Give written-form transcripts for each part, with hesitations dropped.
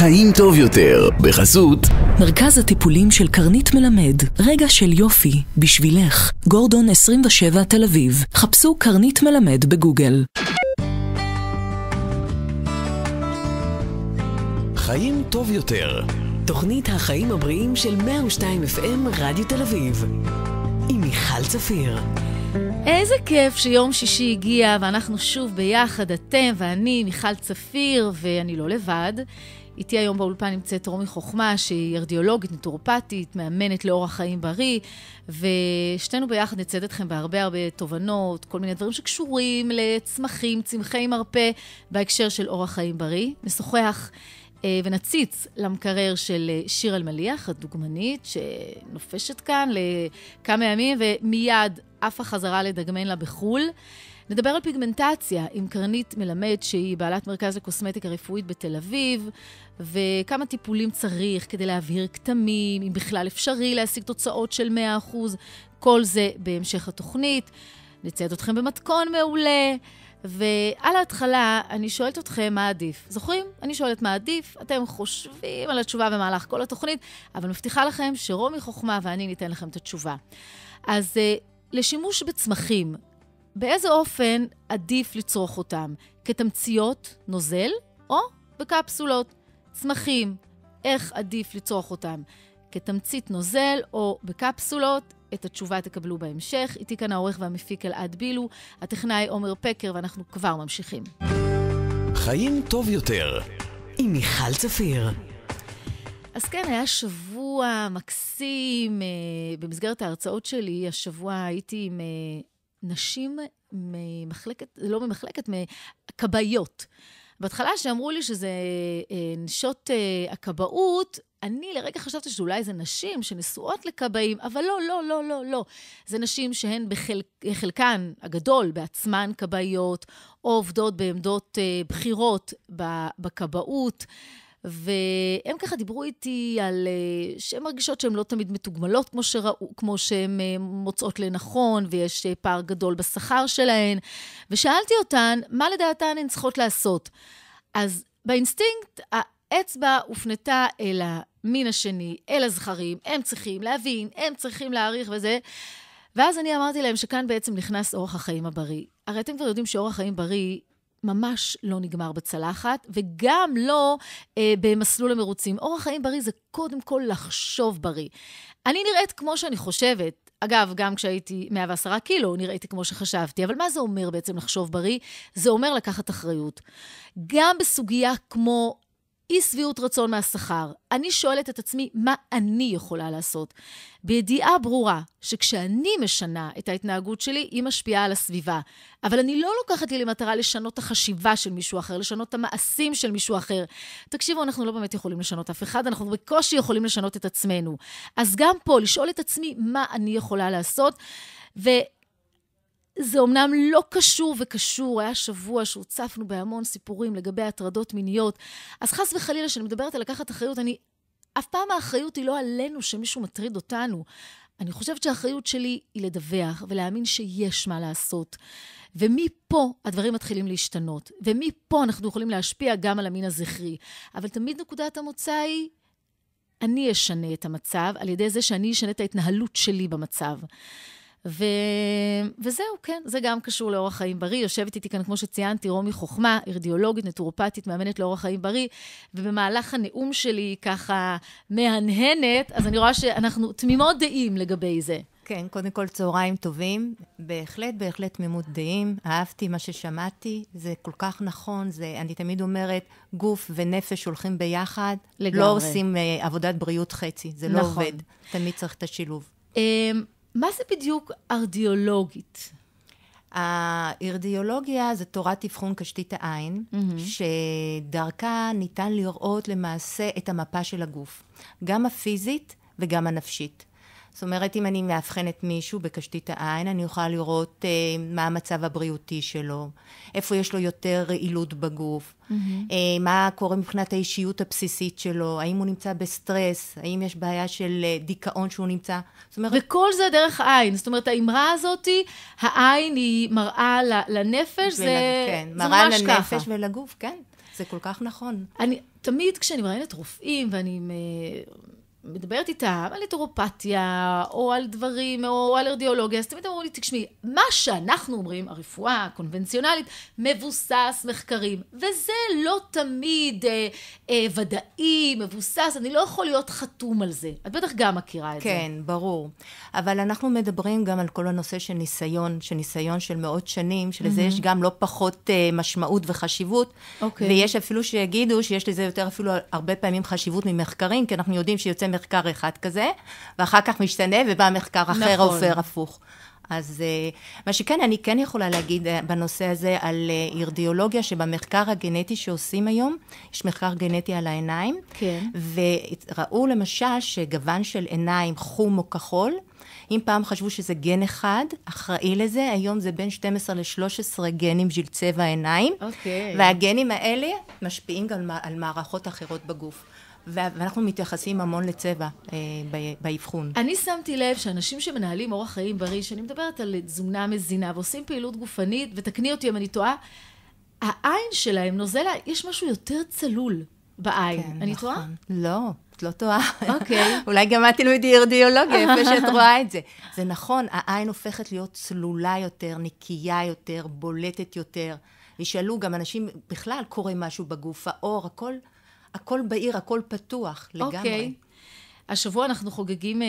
חיים טוב יותר, בחסות מרכז הטיפולים של קרנית מלמד, רגע של יופי, בשבילך, גורדון 27 תל אביב. חפשו קרנית מלמד בגוגל. חיים טוב יותר, תוכנית החיים הבריאים של 102 FM רדיו תל אביב, עם מיכל צפיר. איזה כיף שיום שישי הגיע ואנחנו שוב ביחד, אתם ואני, מיכל צפיר, ואני לא לבד. איתי היום באולפן נמצאת רומי חוכמה, שהיא ארדיולוגית, נטורופטית, מאמנת לאורח חיים בריא, ושתינו ביחד נצד אתכם בהרבה תובנות, כל מיני דברים שקשורים לצמחים, צמחי מרפא, בהקשר של אורח חיים בריא. נשוחח ונציץ למקרר של שיר אלמליח, הדוגמנית, שנופשת כאן לכמה ימים, ומיד אף חזרה לדגמן לה בחול. נדבר על פיגמנטציה עם קרנית מלמד, שהיא בעלת מרכז לקוסמטיקה רפואית בתל אביב, וכמה טיפולים צריך כדי להבהיר כתמים, אם בכלל אפשרי להשיג תוצאות של 100%, כל זה בהמשך התוכנית. נצייד אתכם במתכון מעולה, ועל ההתחלה אני שואלת אתכם מה עדיף. זוכרים? אני שואלת מה עדיף, אתם חושבים על התשובה במהלך כל התוכנית, אבל מבטיחה לכם שרומי חוכמה ואני ניתן לכם את התשובה. אז לשימוש בצמחים, באיזה אופן עדיף לצרוך אותם? כתמציות, נוזל, או בקפסולות? צמחים, איך עדיף לצרוך אותם? כתמצית נוזל או בקפסולות? את התשובה תקבלו בהמשך. איתי כאן העורך והמפיק אלעד בילו, הטכנאי עומר פקר, ואנחנו כבר ממשיכים. חיים טוב יותר, עם מיכל צפיר. אז כן, היה שבוע מקסים. במסגרת ההרצאות שלי, השבוע הייתי עם נשים ממחלקת, לא ממחלקת, מכבאיות. בהתחלה שאמרו לי שזה נשות הכבאות, אני לרגע חשבתי שאולי זה נשים שנשואות לכבאים, אבל לא. זה נשים שהן בחלקן הגדול בעצמן כבאיות, או עובדות בעמדות בחירות בכבאות, והם ככה דיברו איתי על שהן מרגישות שהן לא תמיד מתוגמלות כמו שהן מוצאות לנכון, ויש פער גדול בשכר שלהן, ושאלתי אותן מה לדעתן הן צריכות לעשות. אז באינסטינקט האצבע הופנתה אל המין השני, אל הזכרים, הם צריכים להבין, הם צריכים להעריך וזה, ואז אני אמרתי להם שכאן בעצם נכנס אורח החיים הבריא. הרי אתם כבר יודעים שאורח חיים בריא ממש לא נגמר בצלחת, וגם לא במסלול המרוצים. אורח חיים בריא זה קודם כל לחשוב בריא. אני נראית כמו שאני חושבת, אגב, גם כשהייתי 110 קילו, נראיתי כמו שחשבתי, אבל מה זה אומר בעצם לחשוב בריא? זה אומר לקחת אחריות. גם בסוגיה כמו אי סביעות רצון מהשכר, אני שואלת את עצמי מה אני יכולה לעשות. בידיעה ברורה שכשאני משנה את ההתנהגות שלי, היא משפיעה על הסביבה. אבל אני לא לוקחת לי למטרה לשנות את החשיבה של מישהו אחר, לשנות את המעשים של מישהו אחר. תקשיבו, אנחנו לא באמת יכולים לשנות אף אחד, אנחנו בקושי יכולים לשנות את עצמנו. אז גם פה, לשאול את עצמי מה אני יכולה לעשות, זה אומנם לא קשור וקשור, היה שבוע שהוצפנו בהמון סיפורים לגבי הטרדות מיניות, אז חס וחלילה שאני מדברת על לקחת אחריות, אף פעם האחריות היא לא עלינו שמישהו מטריד אותנו. אני חושבת שהאחריות שלי היא לדווח ולהאמין שיש מה לעשות. ומפה הדברים מתחילים להשתנות, ומפה אנחנו יכולים להשפיע גם על המין הזכרי. אבל תמיד נקודת המוצא היא, אני אשנה את המצב על ידי זה שאני אשנה את ההתנהלות שלי במצב. וזהו, כן, זה גם קשור לאורח חיים בריא. יושבת איתי כאן, כמו שציינתי, רומי חוכמה, ארדיולוגית, נטורופטית, מאמנת לאורח חיים בריא, ובמהלך הנאום שלי ככה מהנהנת, אז אני רואה שאנחנו תמימות דעים לגבי זה. כן, קודם כל צהריים טובים, בהחלט תמימות דעים, אהבתי מה ששמעתי, זה כל כך נכון, אני תמיד אומרת, גוף ונפש הולכים ביחד, לגמרי. לא עושים עבודת בריאות חצי, זה נכון. לא עובד, תמיד צריך את השילוב. מה זה בדיוק ארדיולוגית? הארדיולוגיה זה תורת אבחון קשתית העין, שדרכה ניתן לראות למעשה את המפה של הגוף, גם הפיזית וגם הנפשית. זאת אומרת, אם אני מאבחנת מישהו בקשתית העין, אני אוכל לראות מה המצב הבריאותי שלו, איפה יש לו יותר רעילות בגוף, מה קורה מבחינת האישיות הבסיסית שלו, האם הוא נמצא בסטרס, האם יש בעיה של דיכאון שהוא נמצא. זאת אומרת, וכל זה דרך העין. זאת אומרת, האמרה הזאת, העין היא מראה לנפש, זה כן, מראה לנפש ולגוף, כן. זה כל כך נכון. תמיד כשאני מראיינת רופאים ואני מדברת איתם על היטרופתיה, או על דברים, או על ארדיולוגיה, אז תמיד אמרו לי, תשמעי, מה שאנחנו אומרים, הרפואה הקונבנציונלית, מבוסס מחקרים, וזה לא תמיד ודאי, מבוסס, אני לא יכול להיות חתום על זה. את בטח גם מכירה את זה. כן, ברור. אבל אנחנו מדברים גם על כל הנושא של ניסיון של מאות שנים, שלזה יש גם לא פחות משמעות וחשיבות, ויש אפילו שיגידו שיש לזה יותר אפילו הרבה פעמים חשיבות ממחקרים, כי אנחנו יודעים שיוצא מחקר אחד כזה, ואחר כך משתנה, ובא מחקר אחר עופר הפוך. אז מה שכן, אני כן יכולה להגיד בנושא הזה על אירדיולוגיה, שבמחקר הגנטי שעושים היום, יש מחקר גנטי על העיניים, כן. וראו למשל שגוון של עיניים חום או כחול, אם פעם חשבו שזה גן אחד, אחראי לזה, היום זה בין 12 ל-13 גנים של צבע העיניים, והגנים האלה משפיעים גם על מערכות אחרות בגוף. ואנחנו מתייחסים המון לצבע באבחון. אני שמתי לב שאנשים שמנהלים אורח חיים בריא, שאני מדברת על תזונה מזינה, ועושים פעילות גופנית, ותקני אותי אם אני טועה, העין שלהם נוזלה, יש משהו יותר צלול בעין. כן, אני נכון. טועה? לא, את לא טועה. אוקיי. אולי גם את תלמדי אירדיולוגיה, איפה שאת רואה את זה. זה נכון, העין הופכת להיות צלולה יותר, נקייה יותר, בולטת יותר. ישאלו גם אנשים, בכלל קורה משהו בגוף, האור, הכל בעיר, הכל פתוח, לגמרי. אוקיי. השבוע אנחנו חוגגים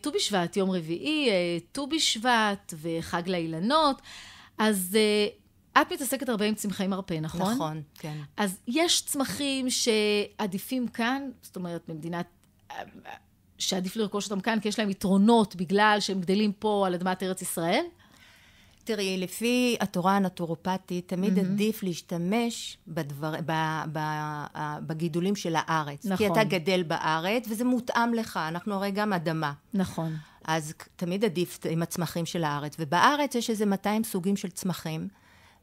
ט"ו בשבט, יום רביעי, ט"ו בשבט וחג לאילנות. אז את מתעסקת הרבה עם צמחי מרפא, נכון? נכון, כן. אז יש צמחים שעדיפים כאן, זאת אומרת, במדינת, שעדיף לרכוש אותם כאן, כי יש להם יתרונות בגלל שהם גדלים פה על אדמת ארץ ישראל? תראי, לפי התורה הנטורופטית, תמיד עדיף להשתמש בגידולים של הארץ. נכון. כי אתה גדל בארץ, וזה מותאם לך. אנחנו הרי גם אדמה. נכון. אז תמיד עדיף עם הצמחים של הארץ. ובארץ יש איזה 200 סוגים של צמחים,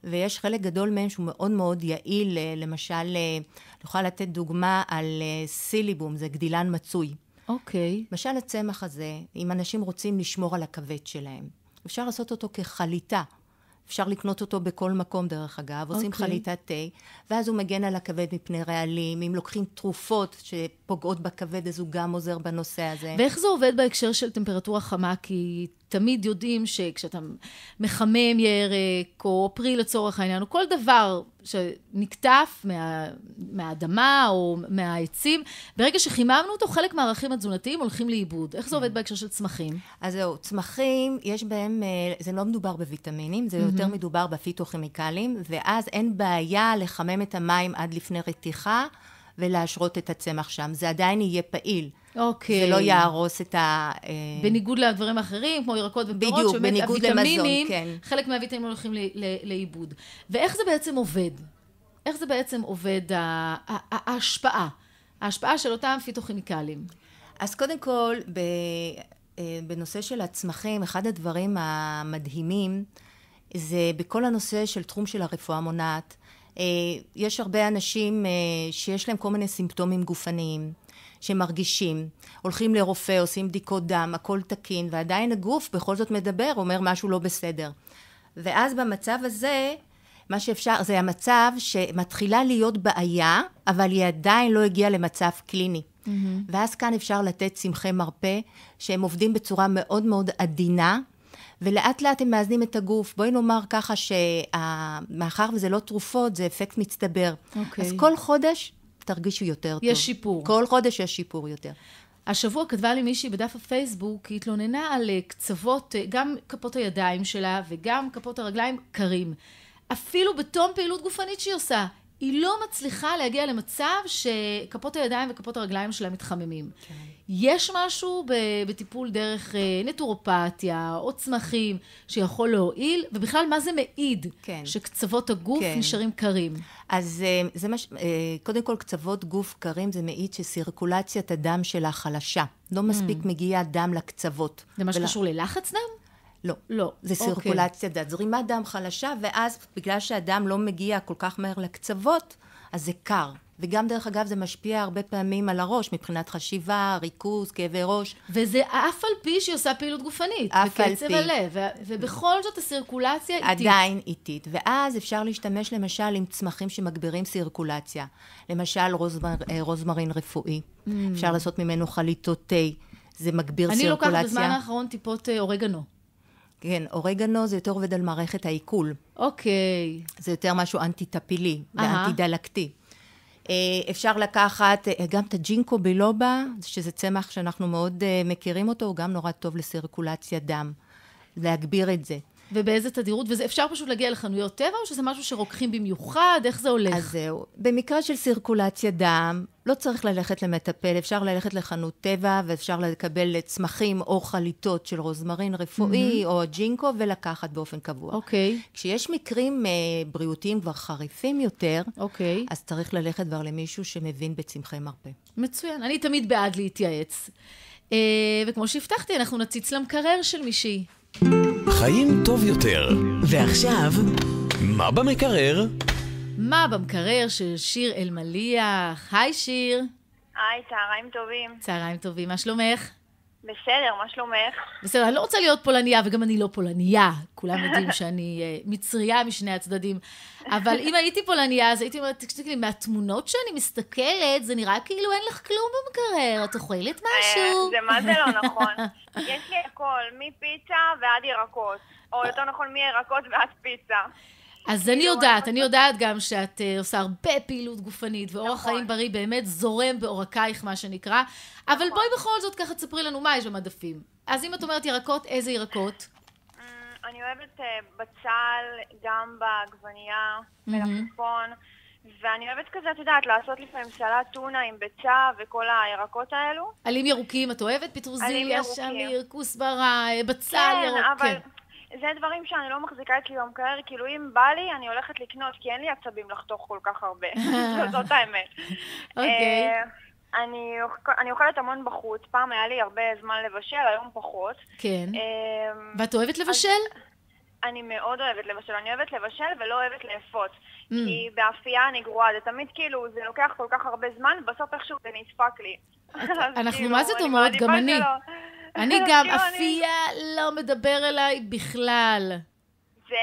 ויש חלק גדול מהם שהוא מאוד מאוד יעיל. למשל, אני יכולה לתת דוגמה על סיליבום, זה גדילן מצוי. אוקיי. למשל, הצמח הזה, אם אנשים רוצים לשמור על הכבד שלהם, אפשר לעשות אותו כחליטה. אפשר לקנות אותו בכל מקום דרך אגב. עושים חליטת תה, ואז הוא מגן על הכבד מפני רעלים. אם לוקחים תרופות שפוגעות בכבד, אז הוא גם עוזר בנושא הזה. ואיך זה עובד בהקשר של טמפרטורה חמה? כי תמיד יודעים שכשאתה מחמם ירק, או פרי לצורך העניין, או כל דבר שנקטף מהאדמה או מהעצים, ברגע שחיממנו אותו, חלק מהערכים התזונתיים הולכים לאיבוד. איך זה עובד בהקשר של צמחים? אז זהו, צמחים, יש בהם, זה לא מדובר בוויטמינים, זה יותר מדובר בפיתוכימיקלים, ואז אין בעיה לחמם את המים עד לפני רתיחה, ולהשרות את הצמח שם. זה עדיין יהיה פעיל. אוקיי. זה לא יהרוס את ה... בניגוד לדברים אחרים, כמו ירקות ופירות, בדיוק, בניגוד למזון, כן. חלק מהוויטמינים הולכים לאיבוד. ואיך זה בעצם עובד? איך זה בעצם עובד ההשפעה של אותם פיתוכימיקלים? אז קודם כל, בנושא של הצמחים, אחד הדברים המדהימים, זה בכל הנושא של תחום של הרפואה מונעת. יש הרבה אנשים שיש להם כל מיני סימפטומים גופניים, שמרגישים, הולכים לרופא, עושים בדיקות דם, הכל תקין, ועדיין הגוף בכל זאת מדבר, אומר משהו לא בסדר. ואז במצב הזה, מה שאפשר, זה המצב שמתחילה להיות בעיה, אבל היא עדיין לא הגיעה למצב קליני. ואז כאן אפשר לתת צמחי מרפא, שהם עובדים בצורה מאוד מאוד עדינה, ולאט לאט הם מאזנים את הגוף. בואי נאמר ככה שמאחר וזה לא תרופות, זה אפקט מצטבר. אז כל חודש תרגישו יותר טוב. יש שיפור. כל חודש יש שיפור יותר. השבוע כתבה לי מישהי בדף הפייסבוק, היא התלוננה על קצוות, גם כפות הידיים שלה וגם כפות הרגליים קרים. אפילו בתום פעילות גופנית שהיא עושה, היא לא מצליחה להגיע למצב שכפות הידיים וכפות הרגליים שלה מתחממים. כן. יש משהו בטיפול דרך נטורופתיה או צמחים שיכול להועיל, ובכלל מה זה מעיד? כן. שקצוות הגוף כן. נשארים קרים. אז זה קודם כל קצוות גוף קרים זה מעיד שסירקולציית הדם שלה חלשה. לא מספיק מגיע דם לקצוות. זה מה שקשור ללחץ דם? לא. לא. זה סירקולציית דם. זרימת דם חלשה, ואז בגלל שהדם לא מגיע כל כך מהר לקצוות, אז זה קר. וגם דרך אגב זה משפיע הרבה פעמים על הראש, מבחינת חשיבה, ריכוז, כאבי ראש. וזה אף על פי שהיא עושה פעילות גופנית. אף על בקצב פי. הלב. ובכל זאת הסירקולציה איטית. עדיין איטית. ואז אפשר להשתמש למשל עם צמחים שמגבירים סירקולציה. למשל רוזמרין רפואי. אפשר לעשות ממנו חליטות תה. זה מגביר אני סירקולציה. לוקחת בזמן האחרון טיפות אורגנו. כן, אורגנו זה יותר עובד על מערכת העיכול. אוקיי. זה יותר משהו אנטי-טפילי ואנטי-דלקתי. אפשר לקחת גם את הג'ינקו בילובה, שזה צמח שאנחנו מאוד מכירים אותו, הוא גם נורא טוב לסירקולציה דם. להגביר את זה. ובאיזה תדירות? וזה אפשר פשוט להגיע לחנויות טבע, או שזה משהו שרוקחים במיוחד? איך זה הולך? אז זהו. במקרה של סירקולציה דם, לא צריך ללכת למטפל, אפשר ללכת לחנות טבע, ואפשר לקבל צמחים או חליטות של רוזמרין רפואי, או ג'ינקו, ולקחת באופן קבוע. אוקיי. כשיש מקרים בריאותיים כבר חריפים יותר, אוקיי. אז צריך ללכת כבר למישהו שמבין בצמחי מרפא. מצוין. אני תמיד בעד להתייעץ. וכמו שהבטחתי, אנחנו נציץ למקרר של מישהי. חיים טוב יותר. ועכשיו, מה במקרר? מה במקרר של שיר אלמליח? היי שיר. היי, צהריים טובים. צהריים טובים, מה שלומך? בסדר, מה שלומך? בסדר, אני לא רוצה להיות פולניה, וגם אני לא פולניה. כולם יודעים שאני מצריה משני הצדדים. אבל אם הייתי פולניה, אז הייתי אומרת, תקשיבי, מהתמונות שאני מסתכלת, זה נראה כאילו אין לך כלום במקרר. את אוכלת משהו? זה מה זה לא נכון. יש לי הכל, מפיצה ועד ירקות. או יותר נכון, מירקות ועד פיצה. אז אני יודעת גם שאת עושה הרבה פעילות גופנית, ואורח חיים בריא באמת זורם בעורקייך, מה שנקרא. אבל בואי בכל זאת ככה תספרי לנו מה יש במדפים. אז אם את אומרת ירקות, איזה ירקות? אני אוהבת בצל, גם בעגבנייה, מלפפון, ואני אוהבת כזה, את יודעת, לעשות לפעמים סלט טונה עם ביצה וכל הירקות האלו. עלים ירוקים, את אוהבת? פטרוזיליה, שמיר, כוסברה, בצל ירוק. כן, אבל זה דברים שאני לא מחזיקה אצלי במקרר, כאילו אם בא לי, אני הולכת לקנות, כי אין לי עצבים לחתוך כל כך הרבה. זאת האמת. אוקיי. אני אוכלת המון בחוץ, פעם היה לי הרבה זמן לבשל, היום פחות. כן. ואת אוהבת לבשל? אני מאוד אוהבת לבשל, אני אוהבת לבשל ולא אוהבת לאפות. כי באפייה אני גרועה, זה תמיד כאילו, זה לוקח כל כך הרבה זמן, בסוף איכשהו זה נצפק לי. אנחנו מה זה דומות, גם אני. אני גם, אפייה לא מדבר אליי בכלל. זה,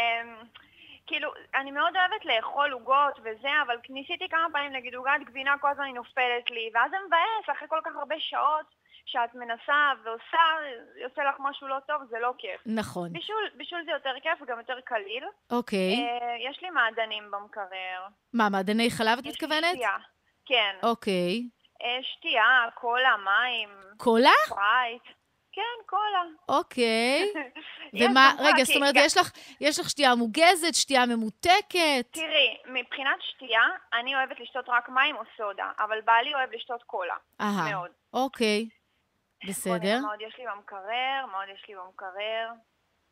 כאילו, אני מאוד אוהבת לאכול עוגות וזה, אבל ניסיתי כמה פעמים, נגיד, עוגת גבינה, כל הזמן היא נופלת לי, ואז זה מבאס, אחרי כל כך הרבה שעות שאת מנסה ועושה, יוצא לך משהו לא טוב, זה לא כיף. נכון. בישול זה יותר כיף וגם יותר קליל. אוקיי. יש לי מעדנים במקרר. מה, מעדני חלב את מתכוונת? שתייה, כן. אוקיי. שתייה, קולה, מים. קולה? פרייט. כן, קולה. אוקיי. ומה, רגע, זאת אומרת, יש לך שתייה מוגזת, שתייה ממותקת? תראי, מבחינת שתייה, אני אוהבת לשתות רק מים או סודה, אבל בעלי אוהב לשתות קולה. מאוד. אוקיי. בסדר. מאוד יש לי במקרר.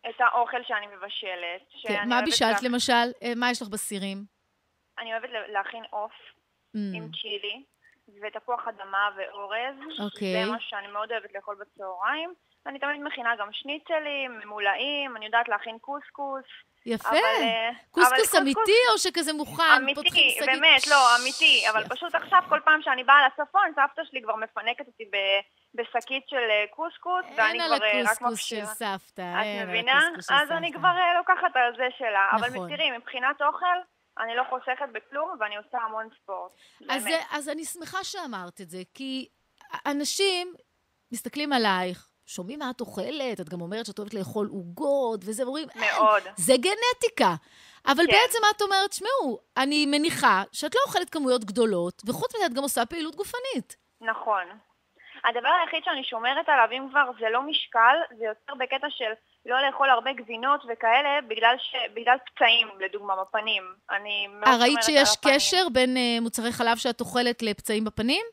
את האוכל שאני מבשלת. מה בישלת למשל? מה יש לך בסירים? אני אוהבת להכין עוף עם צ'ילי. ותפוח אדמה ואורז. אוקיי. זה משהו שאני מאוד אוהבת לאכול בצהריים. ואני תמיד מכינה גם שניצלים, ממולאים, אני יודעת להכין קוסקוס. יפה. קוסקוס אמיתי או שכזה מוכן? אמיתי, באמת, לא, אמיתי. אבל פשוט עכשיו, כל פעם שאני באה לצפון, סבתא שלי כבר מפנקת אותי בשקית של קוסקוס, ואני כבר רק אין על הקוסקוס מקשיבה. של סבתא. את מבינה? אז אני כבר לוקחת על זה שלה. אבל תראי, מבחינת אוכל, אני לא חוסכת בכלום, ואני עושה המון ספורט. אז אני שמחה שאמרת את זה, כי אנשים מסתכלים עלייך, שומעים מה את אוכלת, את גם אומרת שאת אוהבת לאכול עוגות, וזה אומרים, מאוד. זה גנטיקה. אבל בעצם את אומרת, שמעו, אני מניחה שאת לא אוכלת כמויות גדולות, וחוץ מזה את גם עושה פעילות גופנית. נכון. הדבר היחיד שאני שומרת עליו, אם כבר זה לא משקל, זה יותר בקטע של לא לאכול הרבה גבינות וכאלה, בגלל פצעים, לדוגמה, בפנים. אני מאוד שומרת על הפנים. ראית שיש קשר בין מוצרי חלב שאת אוכלת לפצעים בפנים?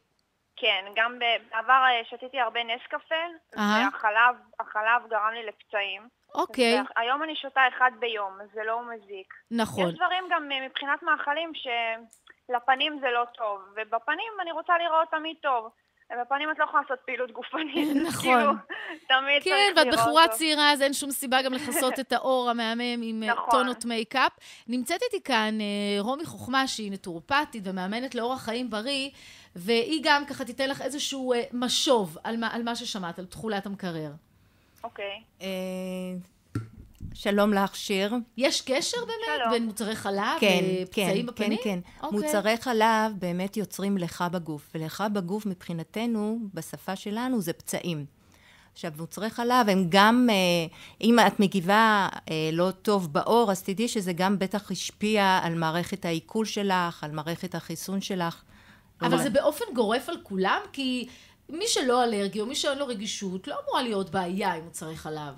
כן, גם בעבר שתיתי הרבה נס קפה, והחלב גרם לי לפצעים. אוקיי. היום אני שותה אחד ביום, זה לא מזיק. נכון. יש דברים גם מבחינת מאכלים שלפנים זה לא טוב, ובפנים אני רוצה לראות תמיד טוב. בפנים את לא יכולה לעשות פעילות גופנית. נכון. כאילו, תמיד כן, צריך ואת לראות בחורה אותו. צעירה, אז אין שום סיבה גם לכסות את האור המהמם עם נכון. טונות מייקאפ. נמצאת איתי כאן רומי חוכמה, שהיא נטורופטית ומאמנת לאורח חיים בריא, והיא גם ככה תיתן לך איזשהו משוב על מה ששמעת, על תכולת המקרר. אוקיי. שלום לך, שיר. יש קשר באמת שלום. בין מוצרי חלב כן, ופצעים כן, בפנים? כן. אוקיי. מוצרי חלב באמת יוצרים לחה בגוף, ולחה בגוף מבחינתנו, בשפה שלנו, זה פצעים. עכשיו, מוצרי חלב הם גם, אם את מגיבה לא טוב באור, אז תדעי שזה גם בטח השפיע על מערכת העיכול שלך, על מערכת החיסון שלך. אבל זה באופן גורף על כולם? כי מי שלא אלרגי או מי שאין לו רגישות, לא אמורה להיות בעיה עם מוצרי חלב.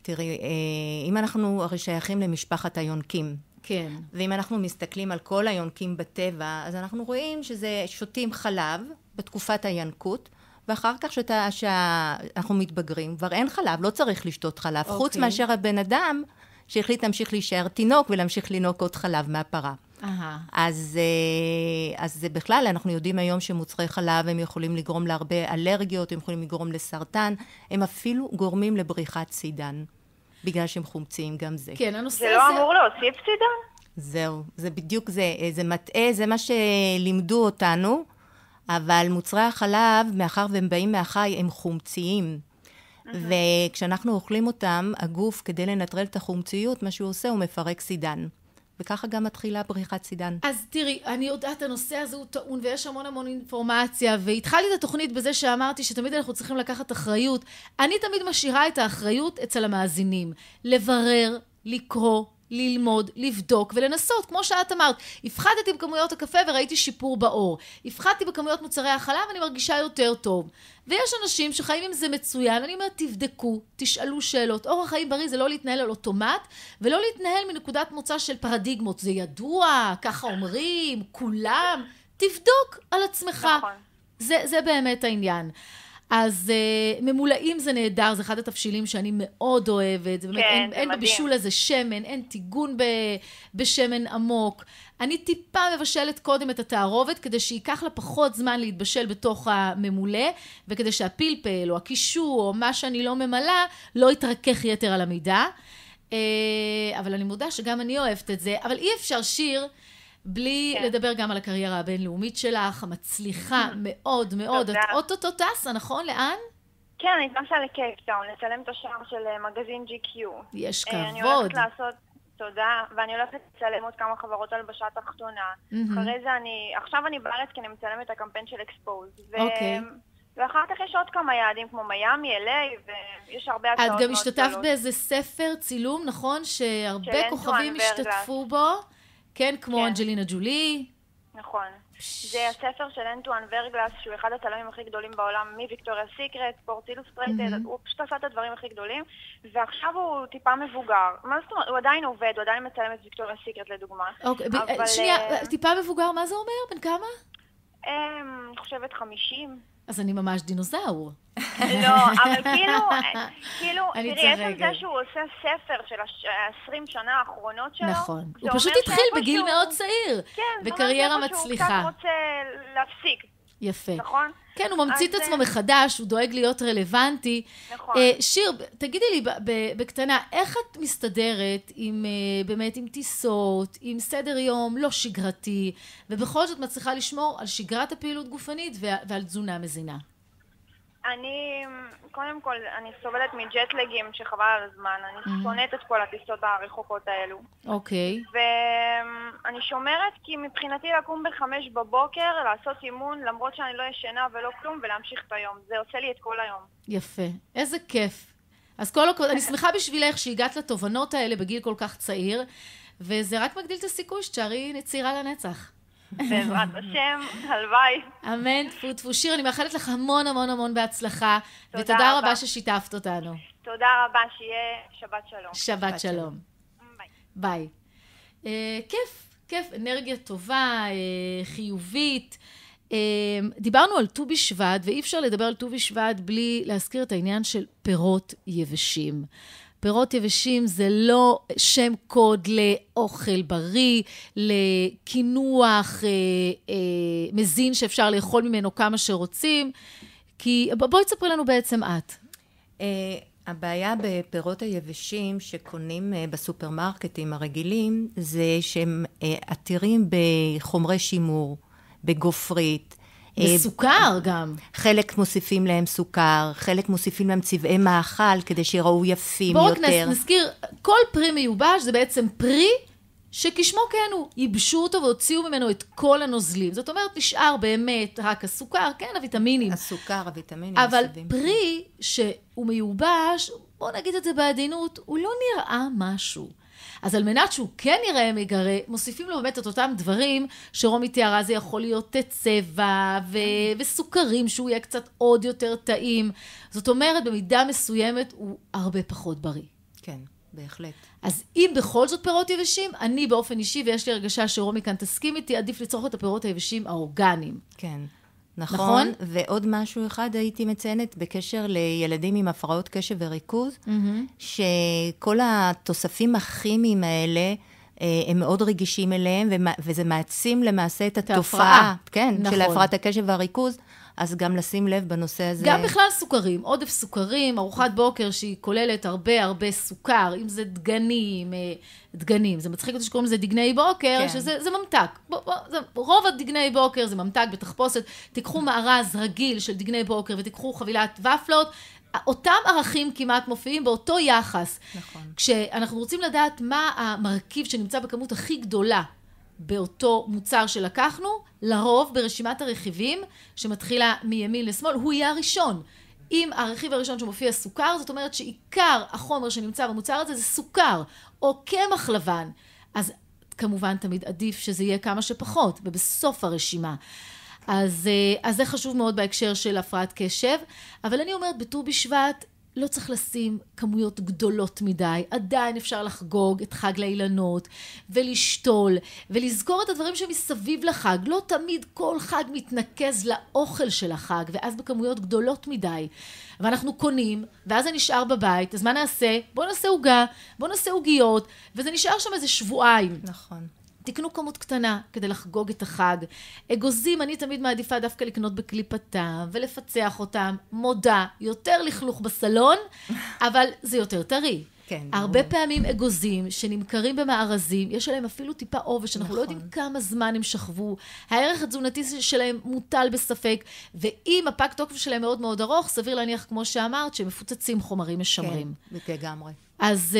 תראי, אם אנחנו הרי שייכים למשפחת היונקים, כן. ואם אנחנו מסתכלים על כל היונקים בטבע, אז אנחנו רואים שזה שותים חלב בתקופת הינקות, ואחר כך שאנחנו מתבגרים, כבר אין חלב, לא צריך לשתות חלב, חוץ מאשר הבן אדם שהחליט להמשיך להישאר תינוק ולהמשיך לינוק עוד חלב מהפרה. אז זה בכלל, אנחנו יודעים היום שמוצרי חלב הם יכולים לגרום להרבה אלרגיות, הם יכולים לגרום לסרטן, הם אפילו גורמים לבריחת סידן, בגלל שהם חומציים גם זה. כן, הנושא זה לא אמור להוסיף סידן? זהו, זה בדיוק זה מטעה, זה מה שלימדו אותנו, אבל מוצרי החלב, מאחר והם באים מהחי, הם חומציים. וכשאנחנו אוכלים אותם, הגוף, כדי לנטרל את החומציות, מה שהוא עושה, הוא מפרק סידן. וככה גם מתחילה בריחת סידן. אז תראי, אני יודעת, הנושא הזה הוא טעון, ויש המון אינפורמציה, והתחלתי את התוכנית בזה שאמרתי שתמיד אנחנו צריכים לקחת אחריות. אני תמיד משאירה את האחריות אצל המאזינים. לברר, לקרוא, ללמוד, לבדוק ולנסות. כמו שאת אמרת, הפחדתי בכמויות הקפה וראיתי שיפור באור. הפחדתי בכמויות מוצרי החלב ואני מרגישה יותר טוב. ויש אנשים שחיים עם זה מצוין. אני אומרת, תבדקו, תשאלו שאלות. אורח חיים בריא זה לא להתנהל על אוטומט, ולא להתנהל מנקודת מוצא של פרדיגמות. זה ידוע, ככה אומרים, כולם. תבדוק על עצמך. נכון. זה באמת העניין. אז ממולאים זה נהדר, זה אחד התבשילים שאני מאוד אוהבת, זה באמת, כן, אין בבישול הזה שמן, אין טיגון בשמן עמוק. אני טיפה מבשלת קודם את התערובת, כדי שייקח לה פחות זמן להתבשל בתוך הממולא, וכדי שהפלפל או הקישור או מה שאני לא ממלאה, לא יתרכך יתר על המידה. אבל אני מודה שגם אני אוהבת את זה, אבל אי אפשר שיר בלי לדבר גם על הקריירה הבינלאומית שלך, המצליחה מאוד מאוד. את אוטוטו טסה, נכון? לאן? כן, אני טסה לקייפטאון, לצלם את השער של מגזין GQ. יש כבוד. אני הולכת לעשות, תודה, ואני הולכת לצלם עוד כמה חברות על בשעה תחתונה. אחרי זה עכשיו אני בארץ כי אני מצלמת את הקמפיין של אקספוז. אוקיי. ואחר כך יש עוד כמה יעדים כמו מיאמי, LA, ויש הרבה הצעות מאוד את גדולות. גם השתתפת באיזה ספר צילום, נכון? שהרבה כוכבים השתתפו בו. כן, כמו אנג'לינה ג'ולי. נכון. זה הספר של אנטואן ורגלס, שהוא אחד הצלמים הכי גדולים בעולם, מוויקטוריה סיקרט, ספורט אילוסטרייטד, הוא פשוט עשה את הדברים הכי גדולים, ועכשיו הוא טיפה מבוגר. מה זאת אומרת? הוא עדיין עובד, הוא עדיין מצלם את ויקטוריה סיקרט לדוגמה. שנייה, טיפה מבוגר, מה זה אומר? בן כמה? אני חושבת 50. אז אני ממש דינוזאור. לא, אבל כאילו, תראי, עצם זה שהוא עושה ספר של 20 שנה האחרונות שלו. נכון. הוא פשוט התחיל בגיל מאוד צעיר. כן, בקריירה מצליחה. שהוא קצת רוצה להפסיק. יפה. נכון? כן, הוא ממציא את עצמו מחדש, הוא דואג להיות רלוונטי. נכון. שיר, תגידי לי בקטנה, איך את מסתדרת באמת עם טיסות, עם סדר יום לא שגרתי, ובכל זאת מצליחה לשמור על שגרת הפעילות גופנית ועל תזונה מזינה? קודם כל, אני סובלת מג'טלגים שחבל על הזמן, אני שונאת את כל הטיסות הרחוקות האלו. אוקיי. ואני שומרת כי מבחינתי לקום ב5 בבוקר, לעשות אימון, למרות שאני לא ישנה ולא כלום, ולהמשיך את היום. זה עושה לי את כל היום. יפה. איזה כיף. אז כל הכבוד, אני שמחה בשבילך שהגעת לתובנות האלה בגיל כל כך צעיר, וזה רק מגדיל את הסיכוי שתשארי צעירה לנצח. בעזרת השם, הלוואי. אמן, טפו טפו. שיר, אני מאחלת לך המון המון המון בהצלחה, ותודה רבה ששיתפת אותנו. תודה רבה, שיהיה שבת שלום. שבת שלום. ביי. ביי. כיף, אנרגיה טובה, חיובית. דיברנו על ט"ו בשבט, ואי אפשר לדבר על ט"ו בשבט בלי להזכיר את העניין של פירות יבשים. פירות יבשים זה לא שם קוד לאוכל בריא, לקינוח מזין שאפשר לאכול ממנו כמה שרוצים, כי בואי תספרי לנו בעצם את. הבעיה בפירות היבשים שקונים בסופרמרקטים הרגילים, זה שהם עתירים בחומרי שימור, בגופרית. בסוכר גם. חלק מוסיפים להם סוכר, חלק מוסיפים להם צבעי מאכל, כדי שיראו יפים יותר. בואו נזכיר, כל פרי מיובש זה בעצם פרי שכשמו כן הוא, ייבשו אותו והוציאו ממנו את כל הנוזלים. זאת אומרת, נשאר באמת רק הסוכר, כן, הוויטמינים. הסוכר, הוויטמינים. אבל פרי שהוא מיובש, בואו נגיד את זה בעדינות, הוא לא נראה משהו. אז על מנת שהוא כן יראה מגרה, מוסיפים לו באמת את אותם דברים שרומי תיארה, זה יכול להיות צבע וסוכרים, שהוא יהיה קצת עוד יותר טעים. זאת אומרת, במידה מסוימת הוא הרבה פחות בריא. כן, בהחלט. אז אם בכל זאת פירות יבשים, אני באופן אישי, ויש לי הרגשה שרומי כאן תסכים איתי, עדיף לצרוך את הפירות היבשים האורגניים. כן. נכון, ועוד משהו אחד הייתי מציינת בקשר לילדים עם הפרעות קשב וריכוז, שכל התוספים הכימיים האלה, הם מאוד רגישים אליהם, וזה מעצים למעשה את התופעה, כן, של הפרעת הקשב והריכוז, אז גם לשים לב בנושא הזה. גם בכלל סוכרים, עודף סוכרים, ארוחת בוקר שהיא כוללת הרבה סוכר, אם זה דגנים, זה מצחיק אותי שקוראים לזה דגני בוקר, כן. שזה ממתק. רוב הדגני בוקר זה ממתק בתחפושת, תיקחו מארז רגיל של דגני בוקר ותיקחו חבילת ופלות, אותם ערכים כמעט מופיעים באותו יחס. נכון. כשאנחנו רוצים לדעת מה המרכיב שנמצא בכמות הכי גדולה, באותו מוצר שלקחנו, לרוב ברשימת הרכיבים שמתחילה מימין לשמאל, הוא יהיה הראשון. אם הרכיב הראשון שמופיע סוכר, זאת אומרת שעיקר החומר שנמצא במוצר הזה זה סוכר או קמח לבן. אז כמובן תמיד עדיף שזה יהיה כמה שפחות, ובסוף הרשימה. אז זה חשוב מאוד בהקשר של הפרעת קשב, אבל אני אומרת בט"ו בשבט, לא צריך לשים כמויות גדולות מדי, עדיין אפשר לחגוג את חג לאילנות, ולשתול, ולזכור את הדברים שמסביב לחג. לא תמיד כל חג מתנקז לאוכל של החג, ואז בכמויות גדולות מדי. ואנחנו קונים, ואז זה נשאר בבית, אז מה נעשה? בואו נעשה עוגה, בואו נעשה עוגיות, וזה נשאר שם איזה שבועיים. נכון. תקנו כמות קטנה כדי לחגוג את החג. אגוזים, אני תמיד מעדיפה דווקא לקנות בקליפתם ולפצח אותם. מודה, יותר לכלוך בסלון, אבל זה יותר טרי. כן, הרבה פעמים אגוזים שנמכרים במארזים, יש עליהם אפילו טיפה עובש, שאנחנו לא יודעים כמה זמן הם שכבו. הערך התזונתי שלהם מוטל בספק, ואם הפג תוקף שלהם מאוד מאוד ארוך, סביר להניח, כמו שאמרת, שהם מפוצצים חומרים משמרים. כן, לגמרי. אז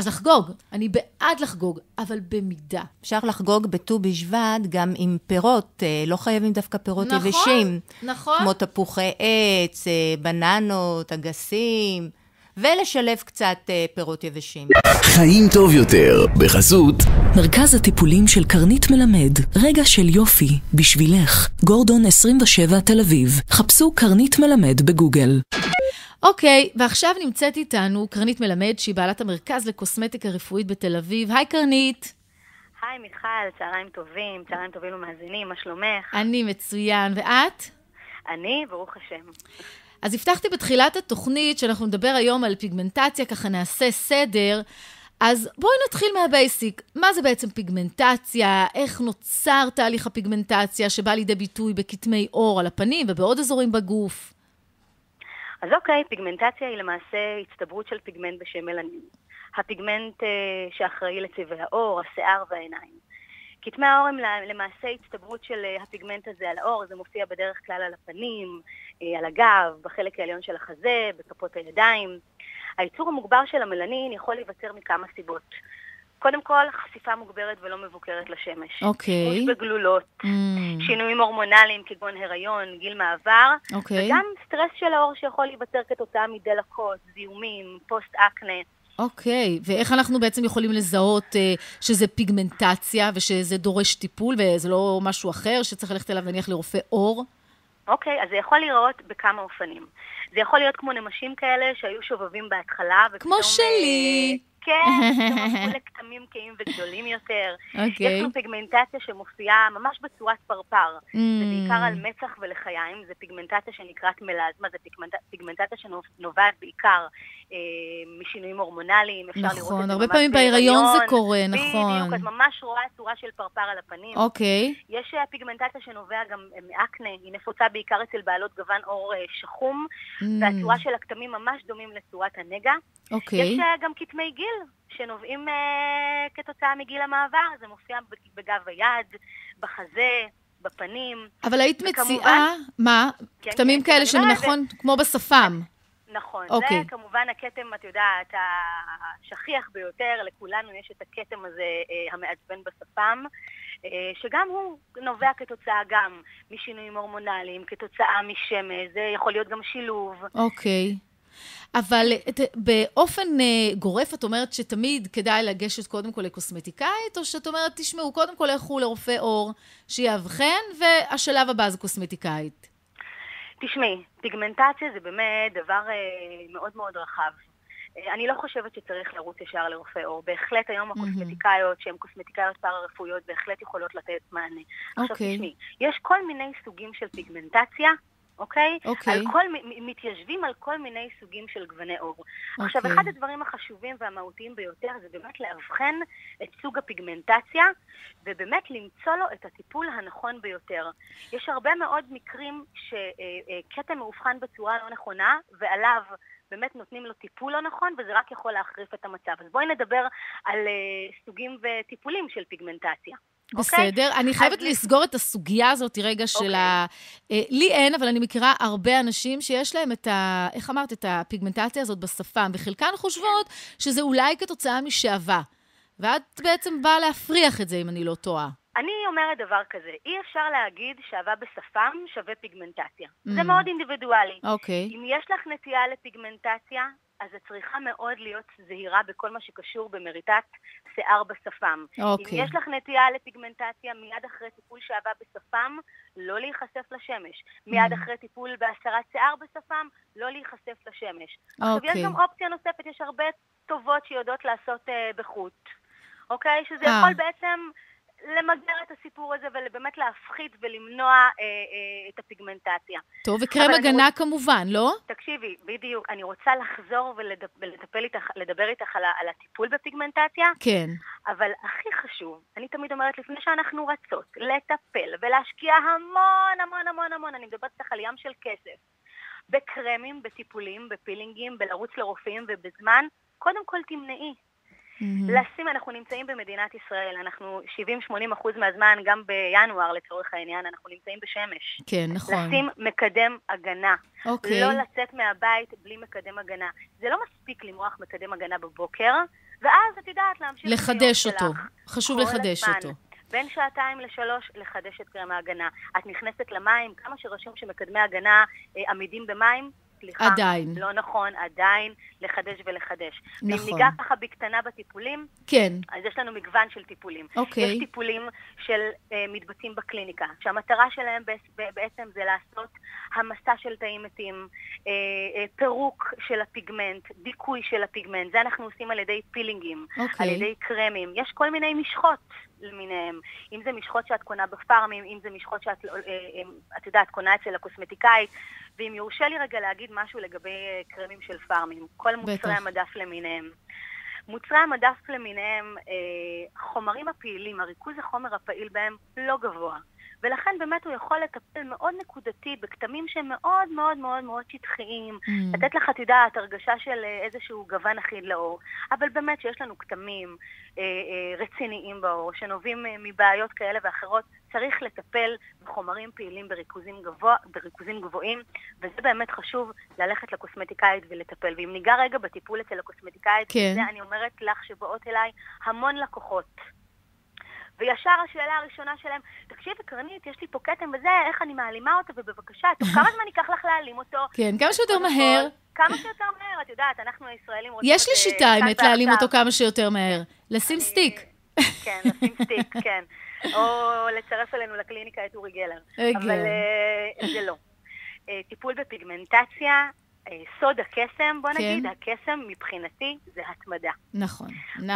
לחגוג, אני בעד לחגוג, אבל במידה. אפשר לחגוג בט"ו בשבט גם עם פירות, לא חייבים דווקא פירות יבשים. נכון. כמו תפוחי עץ, בננות, אגסים, ולשלב קצת פירות יבשים. חיים טוב יותר, בחסות מרכז הטיפולים של קרנית מלמד, רגע של יופי, בשבילך, גורדון 27 תל אביב. חפשו קרנית מלמד בגוגל. אוקיי, ועכשיו נמצאת איתנו קרנית מלמד, שהיא בעלת המרכז לקוסמטיקה רפואית בתל אביב. היי קרנית. היי מיכל, צהריים טובים ומאזינים, מה שלומך? אני מצוין, ואת? אני, ברוך השם. אז הבטחתי בתחילת התוכנית שאנחנו נדבר היום על פיגמנטציה, ככה נעשה סדר. אז בואי נתחיל מהבייסיק. מה זה בעצם פיגמנטציה? איך נוצר תהליך הפיגמנטציה שבא לידי ביטוי בכתמי עור על הפנים ובעוד אזורים בגוף? אז אוקיי, פיגמנטציה היא למעשה הצטברות של פיגמנט בשם מלנין. הפיגמנט שאחראי לצבעי העור, השיער והעיניים. כתמי העור הם למעשה הצטברות של הפיגמנט הזה על העור, זה מופיע בדרך כלל על הפנים, על הגב, בחלק העליון של החזה, בכפות הידיים. הייצור המוגבר של המלנין יכול להיווצר מכמה סיבות. קודם כל, חשיפה מוגברת ולא מבוקרת לשמש. אוקיי. שימוש בגלולות, שינויים הורמונליים כגון הריון, גיל מעבר, וגם סטרס של העור שיכול להיווצר כתוצאה מדלקות, זיהומים, פוסט-אקנה. אוקיי, ואיך אנחנו בעצם יכולים לזהות שזה פיגמנטציה ושזה דורש טיפול וזה לא משהו אחר שצריך ללכת אליו נניח לרופא עור? אוקיי, אז זה יכול להיראות בכמה אופנים. זה יכול להיות כמו נמשים כאלה שהיו שובבים בהתחלה. כמו שלי. כן, גם הפכו לכתמים כהים וגדולים יותר. יש לנו פיגמנטציה שמופיעה ממש בצורת פרפר. זה בעיקר על מצח ולחיים, זה פיגמנטציה שנקראת מלזמה, זה פיגמנטציה שנובעת בעיקר משינויים הורמונליים, אפשר לראות את זה ממש נכון, הרבה פעמים בהיריון זה קורה, נכון. בדיוק, את ממש רואה צורה של פרפר על הפנים. אוקיי. יש פיגמנטציה שנובע גם מאקנה, היא נפוצה בעיקר אצל בעלות גוון עור שחום, והצורה של הכתמים ממש דומים לצורת הנגע. אוקיי. יש גם כתמי גיל שנובעים כתוצאה מגיל המעבר, זה מופיע בגב היד, בחזה, בפנים. אבל היית מציעה, מה? כתמים כאלה שנכון, כמו בשפם. נכון, זה כמובן הכתם, את יודעת, השכיח ביותר, לכולנו יש את הכתם הזה המעצבן בשפם, שגם הוא נובע כתוצאה גם משינויים הורמונליים, כתוצאה משמש, זה יכול להיות גם שילוב. אוקיי. אבל באופן גורף את אומרת שתמיד כדאי לגשת קודם כל לקוסמטיקאית, או שאת אומרת, תשמעו, קודם כל לכו לרופא עור שיאבחן, והשלב הבא זה קוסמטיקאית? תשמעי, פיגמנטציה זה באמת דבר מאוד מאוד רחב. אני לא חושבת שצריך לרוץ ישר לרופא עור. בהחלט היום הקוסמטיקאיות, שהן קוסמטיקאיות פארה-רפואיות, בהחלט יכולות לתת מענה. עכשיו תשמעי, יש כל מיני סוגים של פיגמנטציה, אוקיי? מתיישבים על כל מיני סוגים של גווני עור. עכשיו, אחד הדברים החשובים והמהותיים ביותר זה באמת להבחן את סוג הפיגמנטציה, ובאמת למצוא לו את הטיפול הנכון ביותר. יש הרבה מאוד מקרים שכתם מאובחן בצורה לא נכונה, ועליו באמת נותנים לו טיפול לא נכון, וזה רק יכול להחריף את המצב. אז בואי נדבר על סוגים וטיפולים של פיגמנטציה. בסדר, אני חייבת לסגור את הסוגיה הזאת רגע של לי אין, אבל אני מכירה הרבה אנשים שיש להם את איך אמרת, את הפיגמנטציה הזאת בשפם, וחלקן חושבות שזה אולי כתוצאה משעבה. ואת בעצם באה להפריח את זה, אם אני לא טועה. אני אומרת דבר כזה, אי אפשר להגיד שעבה בשפם שווה פיגמנטציה. זה מאוד אינדיבידואלי. אם יש לך נטייה לפיגמנטציה, אז את צריכה מאוד להיות זהירה בכל מה שקשור במריטת שיער בשפם. אם יש לך נטייה לפיגמנטציה, מיד אחרי טיפול שעבה בשפם, לא להיחשף לשמש. מיד אחרי טיפול בהסרת שיער בשפם, לא להיחשף לשמש. עכשיו, יש גם אופציה נוספת, יש הרבה טובות שיודעות לעשות בחוט. אוקיי? שזה יכול בעצם למגר את הסיפור הזה ובאמת להפחית ולמנוע את הפיגמנטציה. טוב, וקרם הגנה כמובן, לא? תקשיבי, בדיוק, אני רוצה לחזור ולדבר איתך על הטיפול בפיגמנטציה. כן. אבל הכי חשוב, אני תמיד אומרת, לפני שאנחנו רצות לטפל ולהשקיע המון המון המון המון, אני מדברת איתך על ים של כסף, בקרמים, בטיפולים, בפילינגים, בלרוץ לרופאים ובזמן, קודם כל תמנעי. לשים, אנחנו נמצאים במדינת ישראל, אנחנו 70-80% מהזמן, גם בינואר לצורך העניין, אנחנו נמצאים בשמש. כן, נכון. לשים מקדם הגנה. לא לצאת מהבית בלי מקדם הגנה. זה לא מספיק למרוח מקדם הגנה בבוקר, ואז את יודעת להמשיך לחדש אותו. חשוב לחדש אותו. בין 2-3 לחדש את קרם ההגנה. את נכנסת למים, כמה שרשום שמקדמי הגנה עמידים במים, סליחה, עדיין. לא נכון, עדיין לחדש ולחדש. נכון. ואם ניגע ככה בקטנה בטיפולים, כן. אז יש לנו מגוון של טיפולים. אוקיי. יש טיפולים של מתבצעים בקליניקה, שהמטרה שלהם בעצם זה לעשות המסה של תאים מתים, פירוק של הפיגמנט, דיכוי של הפיגמנט, זה אנחנו עושים על ידי פילינגים, אוקיי. על ידי קרמים. יש כל מיני משחות למיניהם, אם זה משחות שאת קונה בפארמים, אם זה משחות שאת, את יודעת, קונה אצל הקוסמטיקאית, ואם יורשה לי רגע להגיד משהו לגבי קרמים של פארמים, כל מוצרי המדף למיניהם. מוצרי המדף למיניהם, חומרים הפעילים, הריכוז החומר הפעיל בהם לא גבוה. ולכן באמת הוא יכול לטפל מאוד נקודתי בכתמים שהם מאוד מאוד מאוד מאוד שטחיים, לתת לך, תדעת, הרגשה של איזשהו גוון אחיד לאור, אבל באמת שיש לנו כתמים רציניים באור, שנובעים מבעיות כאלה ואחרות, צריך לטפל בחומרים פעילים בריכוזים גבוהים, וזה באמת חשוב ללכת לקוסמטיקאית ולטפל. ואם ניגע רגע בטיפול אצל הקוסמטיקאית, כן. זה אני אומרת לך שבאות אליי המון לקוחות. וישר השאלה הראשונה שלהם, תקשיבי קרנית, יש לי פה כתם וזה, איך אני מעלימה אותו, ובבקשה, תוך כמה זמן ייקח לך להעלים אותו? כן, כמה שיותר מהר. כמה שיותר מהר, את יודעת, אנחנו הישראלים רוצים... יש לי שיטה, האמת, להעלים אותו כמה שיותר מהר. לשים סטיק. כן, לשים סטיק, כן. או לצרף אלינו לקליניקה את אורי גלר. אבל זה לא. טיפול בפיגמנטציה, סוד הקסם, בוא נגיד, הקסם מבחינתי זה התמדה. נכון.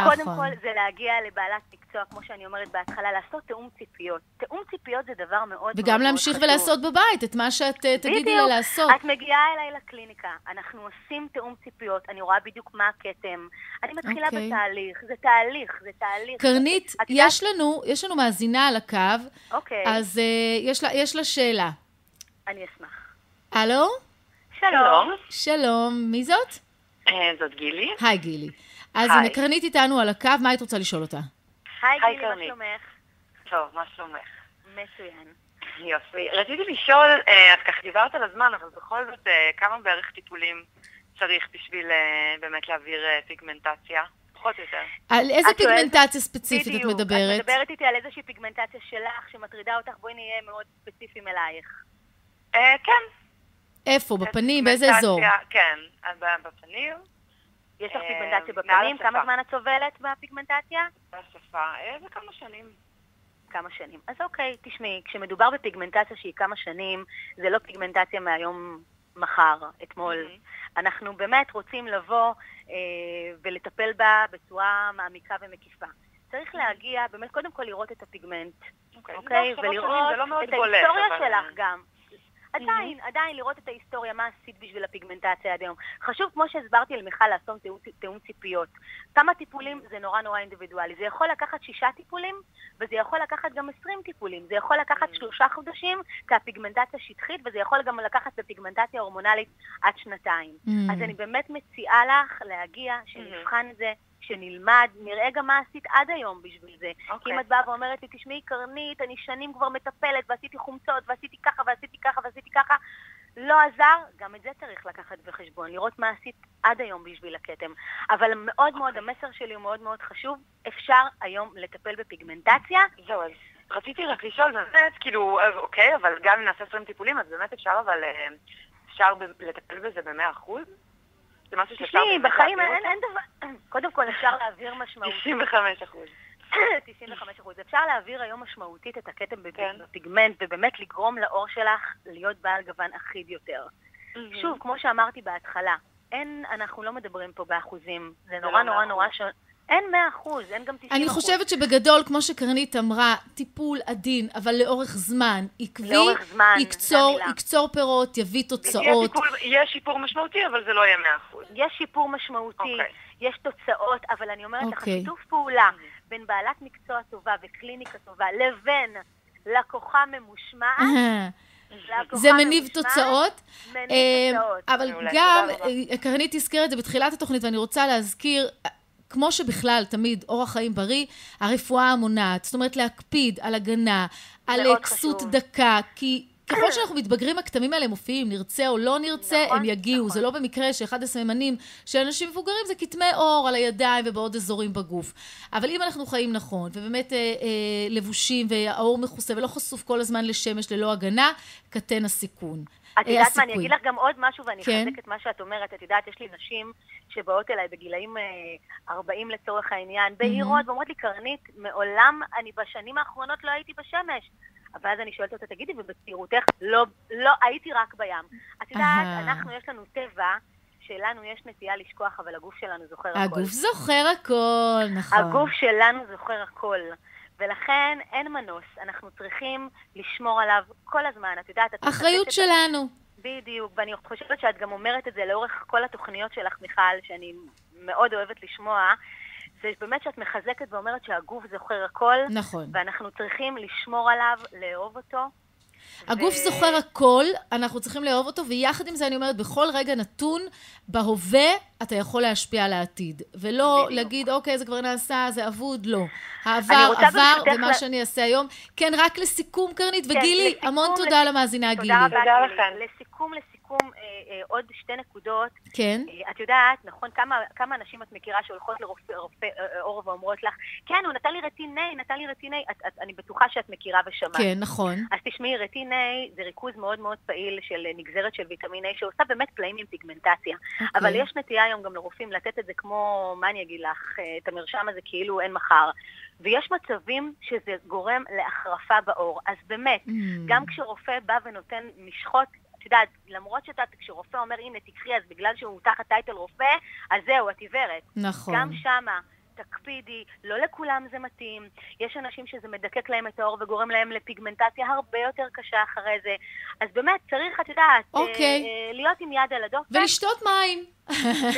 קודם כל זה להגיע לבעלת מקצוע, כמו שאני אומרת בהתחלה, לעשות תאום ציפיות. תאום ציפיות זה דבר מאוד חשוב. וגם להמשיך ולעשות בבית את מה שאת תגידי לה לעשות. את מגיעה אליי לקליניקה, אנחנו עושים תאום ציפיות, אני רואה בדיוק מה הכתם, אני מתחילה בתהליך, זה תהליך. קרנית, יש לנו מאזינה על הקו, אז יש לה שאלה. אני אשמח. הלו? שלום. שלום, מי זאת? זאת גילי. היי גילי. אז הנה, קרנית איתנו על הקו, מה היית רוצה לשאול אותה? היי גילי, מה שלומך? טוב, מה שלומך? מצוין. יופי. רציתי לשאול, את כך דיברת על הזמן, אבל בכל זאת, כמה בערך טיפולים צריך בשביל באמת להעביר פיגמנטציה? פחות או יותר. על איזה פיגמנטציה ספציפית את מדברת? את מדברת איתי על איזושהי פיגמנטציה שלך שמטרידה אותך, בואי נהיה מאוד ספציפיים אלייך. כן. איפה? בפנים? באיזה אזור? כן, בפנים. יש לך פיגמנטציה בפנים? כמה זמן את סובלת בפיגמנטציה? בשפה, זה כמה שנים. כמה שנים. אז אוקיי, תשמעי, כשמדובר בפיגמנטציה שהיא כמה שנים, זה לא פיגמנטציה מהיום מחר, אתמול. אנחנו באמת רוצים לבוא ולטפל בה בצורה מעמיקה ומקיפה. צריך להגיע, באמת קודם כל לראות את הפיגמנט, אוקיי? ולראות את ההיסטוריה שלך גם. עדיין לראות את ההיסטוריה, מה עשית בשביל הפיגמנטציה עד היום. חשוב, כמו שהסברתי על מיכל, לעשות תאום ציפיות. כמה טיפולים זה נורא אינדיבידואלי. זה יכול לקחת 6 טיפולים, וזה יכול לקחת גם 20 טיפולים. זה יכול לקחת 3 חודשים כפיגמנטציה שטחית, וזה יכול גם לקחת בפיגמנטציה הורמונלית עד 2. אז אני באמת מציעה לך להגיע, שנבחן את זה, שנלמד, נראה גם מה עשית עד היום בשביל זה. כי אם את באה ואומרת לי, תשמעי קרנית, אני שנים כבר מטפלת, ועשיתי חומצות, ועשיתי ככה, ועשיתי ככה, לא עזר, גם את זה צריך לקחת בחשבון, לראות מה עשית עד היום בשביל הכתם. אבל מאוד המסר שלי הוא מאוד חשוב, אפשר היום לטפל בפיגמנטציה. זהו, אז רציתי רק לשאול, באמת, כאילו, אוקיי, אבל גם אם נעשה 20 טיפולים, אז באמת אפשר לטפל בזה ב100%? זה משהו שאפשר... בחיים אין דבר... קודם כל אפשר להעביר משמעותית. 95%. 95%. אפשר להעביר היום משמעותית את הכתם בפיגמנט, ובאמת לגרום לאור שלך להיות בעל גוון אחיד יותר. שוב, כמו שאמרתי בהתחלה, אנחנו לא מדברים פה באחוזים. זה נורא שונה. אין 100%, אין גם 90%. אני חושבת שבגדול, כמו שקרנית אמרה, טיפול עדין, אבל לאורך זמן, עקבי, יקצור פירות, יביא תוצאות. יש שיפור משמעותי, אבל זה לא יהיה 100%. יש שיפור משמעותי, יש תוצאות, אבל אני אומרת לך, שיתוף פעולה בין בעלת מקצוע טובה וקליניקה טובה, לבין לקוחה ממושמעת, זה מניב תוצאות, אבל גם, קרנית הזכירה את זה בתחילת התוכנית, ואני רוצה להזכיר, כמו שבכלל, תמיד, אורח חיים בריא, הרפואה המונעת, זאת אומרת להקפיד על הגנה, על כסות דקה, כי ככל שאנחנו מתבגרים, הכתמים האלה מופיעים, נרצה או לא נרצה, הם יגיעו. זה לא במקרה שאחד הסממנים של אנשים מבוגרים זה כתמי אור על הידיים ובעוד אזורים בגוף. אבל אם אנחנו חיים נכון, ובאמת לבושים והאור מכוסה ולא חשוף כל הזמן לשמש ללא הגנה, קטן הסיכון. את יודעת מה, אני אגיד לך גם עוד משהו ואני אחזק את מה שאת אומרת. את יודעת, יש לי נשים שבאות אליי בגילאים 40 לצורך העניין, בהירות, ואומרות לי, קרנית, מעולם אני בשנים האחרונות לא הייתי בשמש. אבל אז אני שואלת אותה, תגידי, ובצעירותך, לא, הייתי רק בים. את יודעת, אנחנו, יש לנו טבע, שלנו יש נטייה לשכוח, אבל הגוף שלנו זוכר הכל. הגוף זוכר הכל, נכון. הגוף שלנו זוכר הכל. ולכן אין מנוס, אנחנו צריכים לשמור עליו כל הזמן, את יודעת... אחריות שלנו. בדיוק, ואני חושבת שאת גם אומרת את זה לאורך כל התוכניות שלך, מיכל, שאני מאוד אוהבת לשמוע, זה באמת שאת מחזקת ואומרת שהגוף זוכר הכל, נכון. ואנחנו צריכים לשמור עליו, לאהוב אותו. הגוף זוכר הכל, אנחנו צריכים לאהוב אותו, ויחד עם זה אני אומרת, בכל רגע נתון, בהווה אתה יכול להשפיע על העתיד. ולא להגיד, אוקיי, זה כבר נעשה, זה אבוד, לא. העבר, עבר, ומה שאני אעשה היום. כן, רק לסיכום, קרנית, וגילי, המון תודה למאזינה, גילי. תודה לכם. לסיכום, עוד 2 נקודות. כן. את יודעת, נכון, כמה אנשים את מכירה שהולכות לרופא אור ואומרות לך, כן, הוא נתן לי רטיני, אני בטוחה שאת מכירה ושמעת. כן, נכון. אז תשמעי, רטיני זה ריכוז מאוד מאוד פעיל של נגזרת של ויטמין A, שעושה באמת פלאים עם פיגמנטציה. אבל יש נטייה היום גם לרופאים לתת את זה כמו, מה אני אגיד לך, את המרשם הזה כאילו אין מחר. ויש מצבים שזה גורם להחרפה באור. אז באמת, גם כשרופא בא ונותן משחות, את יודעת, למרות כשרופא אומר, הנה, תקחי, אז בגלל שהוא תחת טייטל רופא, אז זהו, את עיוורת. נכון. גם שמה, תקפידי, לא לכולם זה מתאים. יש אנשים שזה מדקק להם את האור וגורם להם לפיגמנטציה הרבה יותר קשה אחרי זה. אז באמת, צריך, את יודעת, להיות עם יד על הדופק. ולשתות מים.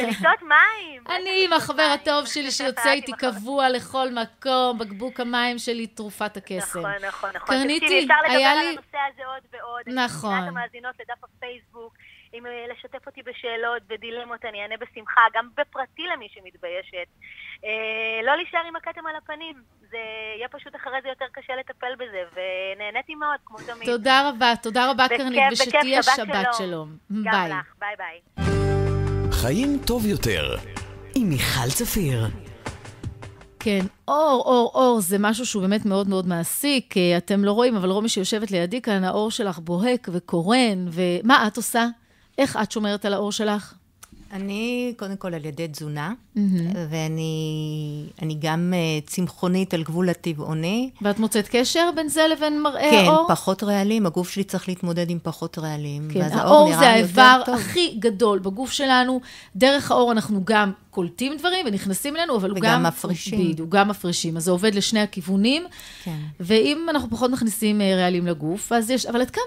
ולשתות מים. אני עם החבר הטוב שלי שיוצא איתי קבוע לכל מקום, בקבוק המים שלי, תרופת הקסם. נכון, נכון, נכון. קרניתי, אפשר לדבר היה על לי... הנושא הזה עוד ועוד. נכון. אני המאזינות לדף הפייסבוק, אם לשתף אותי בשאלות, בדילמות, אני אענה בשמחה, גם בפרטי למי שמתביישת. לא להישאר עם הכתם על הפנים, זה יהיה פשוט אחרי זה יותר קשה לטפל בזה, ונהניתי מאוד, כמו תמיד. תודה רבה קרנית, ושתהיה שבת שלום. גם ביי. לך, ביי ביי. חיים טוב יותר. עם מיכל צפיר. כן, אור, זה משהו שהוא באמת מאוד מאוד מעסיק, אתם לא רואים, אבל רומי שיושבת לידי כאן, האור שלך בוהק וקורן, ומה את עושה? איך את שומרת על האור שלך? אני קודם כל על ידי תזונה, ואני גם צמחונית על גבול הטבעוני. ואת מוצאת קשר בין זה לבין מראה האור? כן, פחות רעלים, הגוף שלי צריך להתמודד עם פחות רעלים. כן, האור זה האיבר הכי גדול בגוף שלנו, דרך האור אנחנו גם קולטים דברים ונכנסים אלינו, אבל הוא גם מפרישים. הוא גם מפרישים, אז זה עובד לשני הכיוונים, ואם אנחנו פחות מכניסים רעלים לגוף, אז יש, אבל עד כמה...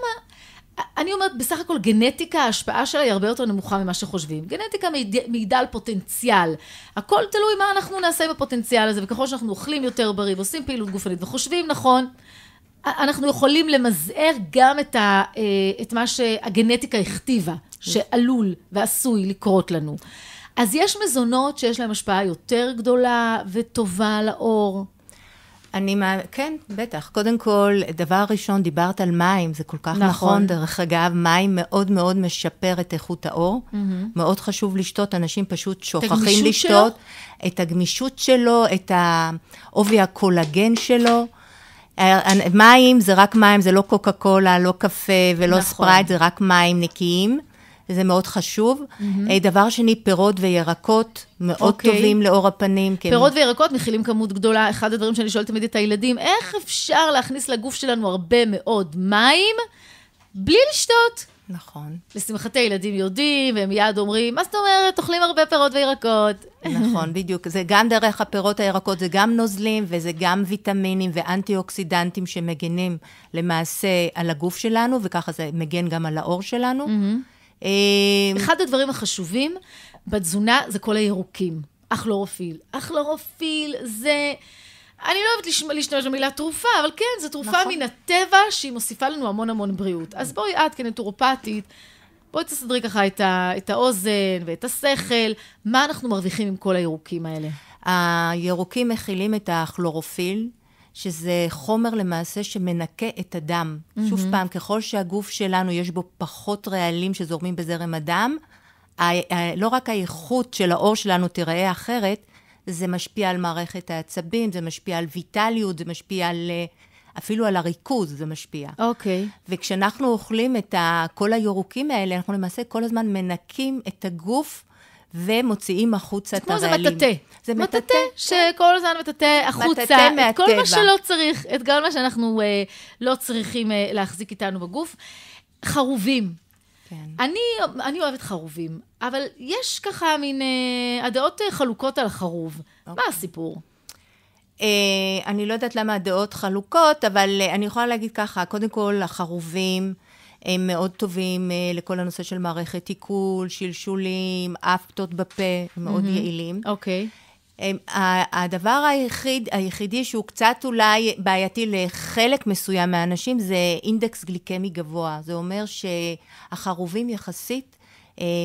אני אומרת, בסך הכל גנטיקה, ההשפעה שלה היא הרבה יותר נמוכה ממה שחושבים. גנטיקה מעידה על פוטנציאל. הכל תלוי מה אנחנו נעשה עם הפוטנציאל הזה, וככל שאנחנו אוכלים יותר בריא, ועושים פעילות גופנית, וחושבים נכון, אנחנו יכולים למזער גם את מה שהגנטיקה הכתיבה, שעלול ועשוי לקרות לנו. אז יש מזונות שיש להם השפעה יותר גדולה וטובה לאור. כן, בטח. קודם כל, דבר ראשון, דיברת על מים, זה כל כך נכון. דרך אגב, מים מאוד מאוד משפר את איכות האור. מאוד חשוב לשתות, אנשים פשוט שוכחים לשתות. את הגמישות שלו, את העובי הקולגן שלו. מים זה רק מים, זה לא קוקה קולה, לא קפה ולא ספרייט, זה רק מים נקיים. זה מאוד חשוב. דבר שני, פירות וירקות מאוד טובים לאור הפנים. פירות וירקות מכילים כמות גדולה. אחד הדברים שאני שואלת תמיד את הילדים, איך אפשר להכניס לגוף שלנו הרבה מאוד מים בלי לשתות? נכון. לשמחתי ילדים יודעים, והם מיד אומרים, מה זאת אומרת, אוכלים הרבה פירות וירקות. נכון, בדיוק. זה גם דרך הפירות הירקות, זה גם נוזלים, וזה גם ויטמינים ואנטי-אוקסידנטים שמגנים למעשה על הגוף שלנו, וככה זה מגן גם על האור שלנו. אחד הדברים החשובים בתזונה זה כל הירוקים. אכלורופיל זה... אני לא אוהבת להשתמש במילה תרופה, אבל כן, זו תרופה מן הטבע שהיא מוסיפה לנו המון המון בריאות. אז בואי את כנטורופטית, בואי תסדרי ככה את האוזן ואת השכל. מה אנחנו מרוויחים עם כל הירוקים האלה? הירוקים מכילים את הכלורופיל, שזה חומר למעשה שמנקה את הדם. שוב פעם, ככל שהגוף שלנו יש בו פחות רעלים שזורמים בזרם הדם, לא רק האיכות של האור שלנו תיראה אחרת, זה משפיע על מערכת העצבים, זה משפיע על ויטליות, זה משפיע אפילו על הריכוז, זה משפיע. אוקיי. וכשאנחנו אוכלים את כל הירוקים האלה, אנחנו למעשה כל הזמן מנקים את הגוף, ומוציאים החוצה את הרעלים. זה כמו זה מטאטא, שכל הזמן מטאטא החוצה, את כל מה שלא צריך, את כל מה שאנחנו לא צריכים להחזיק איתנו בגוף. חרובים. כן. אני אוהבת חרובים, אבל יש ככה מין הדעות חלוקות על החרוב. מה הסיפור? אני לא יודעת למה הדעות חלוקות, אבל אני יכולה להגיד ככה, קודם כל החרובים, הם מאוד טובים לכל הנושא של מערכת עיכול, שלשולים, אפטות בפה, מאוד יעילים. אוקיי. הדבר היחידי שהוא קצת אולי בעייתי לחלק מסוים מהאנשים, זה אינדקס גליקמי גבוה. זה אומר שהחרובים יחסית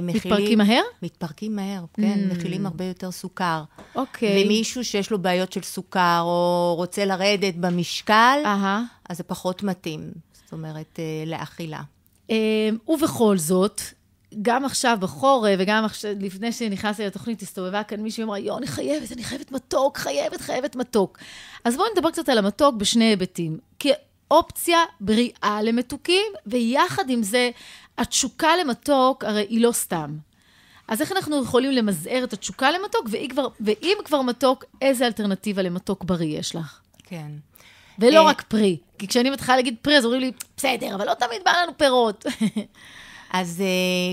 מתפרקים מהר? מתפרקים מהר, כן, מכילים הרבה יותר סוכר. אוקיי. ומישהו שיש לו בעיות של סוכר, או רוצה לרדת במשקל, אז זה פחות מתאים. זאת אומרת, לאכילה. ובכל זאת, גם עכשיו בחורף, וגם לפני שנכנסתי לתוכנית, הסתובבה כאן מישהו ואמרה, אני חייבת מתוק, חייבת מתוק. אז בואו נדבר קצת על המתוק בשני היבטים. כאופציה בריאה למתוקים, ויחד עם זה, התשוקה למתוק, הרי היא לא סתם. אז איך אנחנו יכולים למזער את התשוקה למתוק, ואם כבר מתוק, איזה אלטרנטיבה למתוק בריא יש לך? כן. ולא רק פרי. כי כשאני מתחילה להגיד פרי, אז אומרים לי, בסדר, אבל לא תמיד בא לנו פירות. אז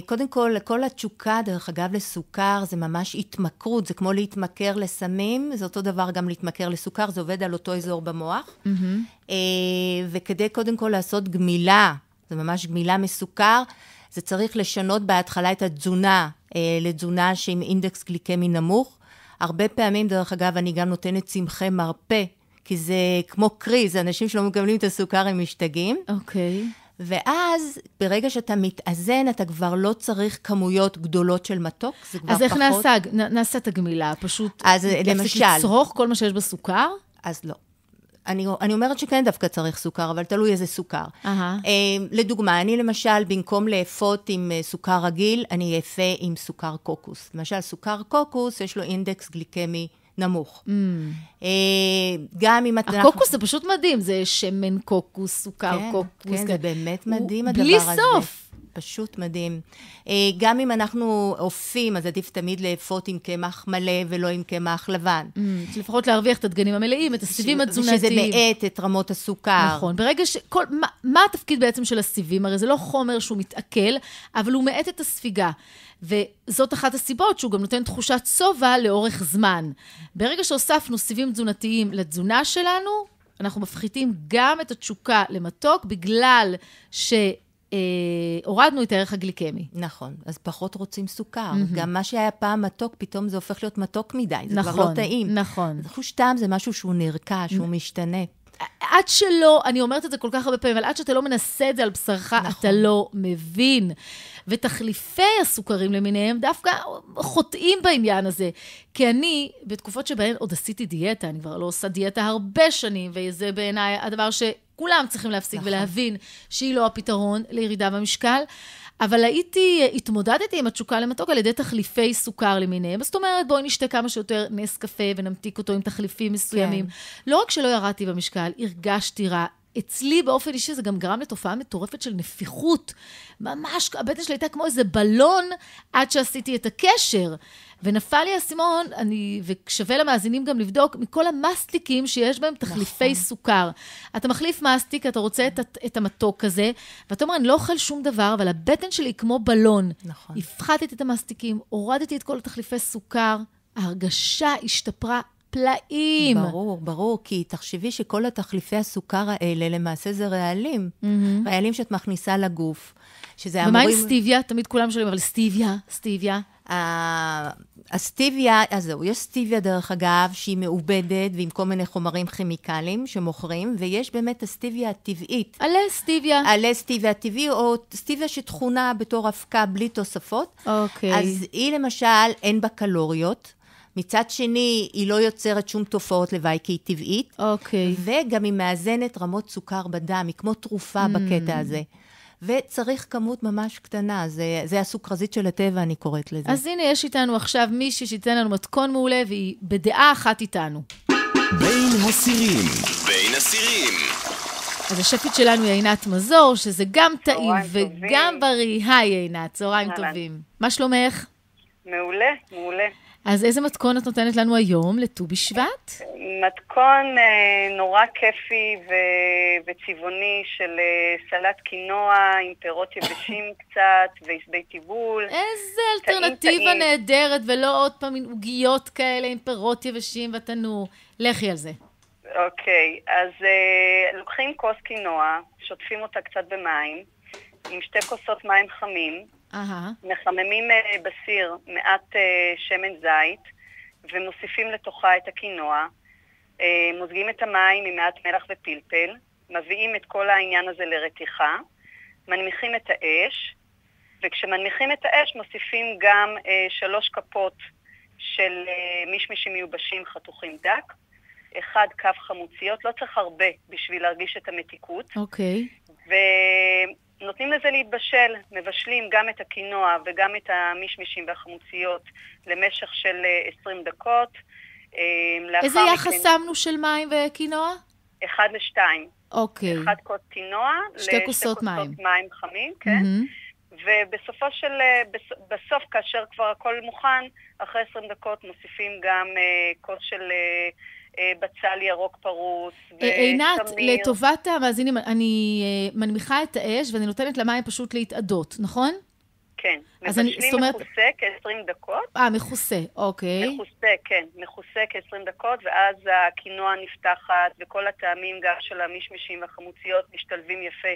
קודם כל התשוקה, דרך אגב, לסוכר, זה ממש התמכרות, זה כמו להתמכר לסמים, זה אותו דבר גם להתמכר לסוכר, זה עובד על אותו אזור במוח. וכדי קודם כל לעשות גמילה, זה ממש גמילה מסוכר, זה צריך לשנות בהתחלה את התזונה, לתזונה שעם אינדקס גליקמי נמוך. הרבה פעמים, דרך אגב, אני גם נותנת צמחי מרפא, כי זה כמו קריז, אנשים שלא מקבלים את הסוכר הם משתגעים. אוקיי. ואז, ברגע שאתה מתאזן, אתה כבר לא צריך כמויות גדולות של מתוק, זה כבר אז איך פחות. נעשה את הגמילה? פשוט אז למשל, לצרוך כל מה שיש בסוכר? אז לא. אני אומרת שכן דווקא צריך סוכר, אבל תלוי איזה סוכר. לדוגמה, אני למשל, במקום לאפות עם סוכר רגיל, אני אפה עם סוכר קוקוס. למשל, סוכר קוקוס, יש לו אינדקס גליקמי נמוך. גם אם אתה... הקוקוס זה פשוט מדהים, זה שמן קוקוס, סוכר קוקוס. כן, זה באמת מדהים הדבר הזה. בלי סוף. פשוט מדהים. גם אם אנחנו אופים, אז עדיף תמיד לאפות עם קמח מלא ולא עם קמח לבן. לפחות להרוויח את הדגנים המלאים, את הסיבים התזונתיים. שזה מעט את רמות הסוכר. נכון. ברגע מה התפקיד בעצם של הסיבים? הרי זה לא חומר שהוא מתעכל, אבל הוא מעט את הספיגה. וזאת אחת הסיבות שהוא גם נותן תחושת סובה לאורך זמן. ברגע שהוספנו סיבים תזונתיים לתזונה שלנו, אנחנו מפחיתים גם את התשוקה למתוק, בגלל הורדנו את הערך הגליקמי. נכון, אז פחות רוצים סוכר. גם מה שהיה פעם מתוק, פתאום זה הופך להיות מתוק מדי. זה נכון, כבר לא טעים. נכון. חוש טעם זה משהו שהוא נרכש, שהוא משתנה. עד שלא, אני אומרת את זה כל כך הרבה פעמים, אבל עד שאתה לא מנסה את זה על בשרך, נכון. אתה לא מבין. ותחליפי הסוכרים למיניהם דווקא חוטאים בעניין הזה. כי אני, בתקופות שבהן עוד עשיתי דיאטה, אני כבר לא עושה דיאטה הרבה שנים, וזה בעיניי הדבר שכולם צריכים להפסיק נכון. ולהבין שהיא לא הפתרון לירידה במשקל. אבל התמודדתי עם התשוקה למתוק על ידי תחליפי סוכר למיניהם. זאת אומרת, בואי נשתה כמה שיותר נס קפה ונמתיק אותו עם תחליפים מסוימים. כן. לא רק שלא ירדתי במשקל, הרגשתי רע. אצלי באופן אישי זה גם גרם לתופעה מטורפת של נפיחות. ממש, הבטן שלי הייתה כמו איזה בלון עד שעשיתי את הקשר. ונפל לי הסימון, ושווה למאזינים גם לבדוק, מכל המסטיקים שיש בהם תחליפי סוכר. אתה מחליף מסטיק, אתה רוצה את המתוק הזה, ואתה אומר, אני לא אוכל שום דבר, אבל הבטן שלי היא כמו בלון. נכון. הפחתתי את המסטיקים, הורדתי את כל התחליפי סוכר, ההרגשה השתפרה פלאים. ברור, ברור, כי תחשבי שכל התחליפי הסוכר האלה, למעשה זה רעלים. רעלים שאת מכניסה לגוף. ומה עם סטיביה? תמיד כולם שואלים, אבל סטיביה. הסטיביה, אז זהו, יש סטיביה דרך אגב, שהיא מעובדת, ועם כל מיני חומרים כימיקליים שמוכרים, ויש באמת הסטיביה הטבעית. עלי סטיביה. עלי סטיביה הטבעי, או סטיביה שתכונה בתור אבקה בלי תוספות. אוקיי. אז היא למשל, אין בה קלוריות. מצד שני, היא לא יוצרת שום תופעות לוואי, כי היא טבעית. אוקיי. וגם היא מאזנת רמות סוכר בדם, היא כמו תרופה בקטע הזה. וצריך כמות ממש קטנה, זה הסוכרזית של הטבע, אני קוראת לזה. אז הנה, יש איתנו עכשיו מישהי שייתן לנו מתכון מעולה, והיא בדעה אחת איתנו. בין הסירים. בין הסירים. אז השפית שלנו היא עינת מזור, שזה גם טעים וגם בריא. היי עינת, צהריים טובים. מה שלומך? מעולה, מעולה. אז איזה מתכון את נותנת לנו היום לט"ו בשבט? מתכון נורא כיפי וצבעוני של סלט קינוע עם פירות יבשים קצת ועשבי טיבול. איזה אלטרנטיבה נהדרת, ולא עוד פעם עוגיות כאלה עם פירות יבשים בתנור. לכי על זה. אוקיי, אז לוקחים כוס קינוע, שוטפים אותה קצת במים, עם 2 כוסות מים חמים, מחממים בסיר מעט שמן זית ומוסיפים לתוכה את הקינוע, מוזגים את המים עם מעט מלח ופלפל, מביאים את כל העניין הזה לרתיחה, מנמיכים את האש, וכשמנמיכים את האש מוסיפים גם 3 כפות של מישמישים מיובשים חתוכים דק, 1 כף חמוציות, לא צריך הרבה בשביל להרגיש את המתיקות. אוקיי. נותנים לזה להתבשל, מבשלים גם את הקינוע וגם את המשמישים והחמוציות למשך של 20 דקות. איזה יחס שמנו של מים וקינוע? 1:2. אוקיי. 1 כוס קינוע, 2 כוסות מים חמים, כן. ובסוף כאשר כבר הכל מוכן, אחרי 20 דקות מוסיפים גם כוס של בצל ירוק פרוס, עינת, לטובת המאזינים, אני מנמיכה את האש ואני נותנת למים פשוט להתעדות, נכון? כן, מבשלים מכוסה כ-20 דקות. מכוסה, אוקיי. מכוסה, כן, מכוסה כ-20 דקות, ואז הקינוע נפתחת, וכל הטעמים גם של המשמשים והחמוציות משתלבים יפה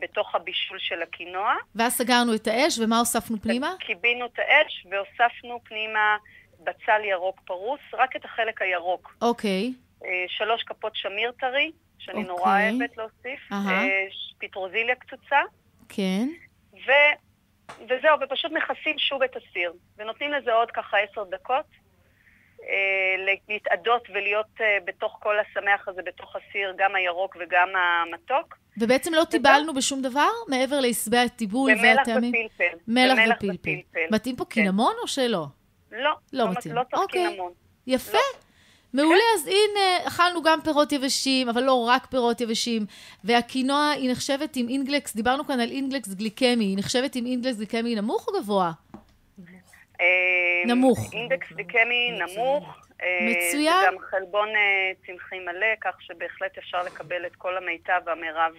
בתוך הבישול של הקינוע. ואז סגרנו את האש, ומה הוספנו פנימה? קיבינו את האש, והוספנו פנימה בצל ירוק פרוס, רק את החלק הירוק. אוקיי. 3 כפות שמיר טרי, שאני נורא אוהבת להוסיף, פטרוזיליה קצוצה. כן. וזהו, ופשוט מכסים שוב את הסיר, ונותנים לזה עוד ככה 10 דקות, להתעדות ולהיות בתוך כל השמח הזה, בתוך הסיר, גם הירוק וגם המתוק. ובעצם לא טיבלנו בשום דבר, מעבר להסבע את טיבול והטעמים? במלח ופלפל. מלח ופלפל. מתאים פה קינמון או שלא? לא מתאים. לא צריך קינמון. יפה. מעולה, אז הנה, אכלנו גם פירות יבשים, אבל לא רק פירות יבשים, והקינוע היא נחשבת עם אינגלקס, דיברנו כאן על אינגלקס גליקמי, היא נחשבת עם אינגלקס גליקמי נמוך או גבוה? נמוך. אינדקס גליקמי נמוך. מצוין. זה גם חלבון צמחי מלא, כך שבהחלט אפשר לקבל את כל המיטב והמירב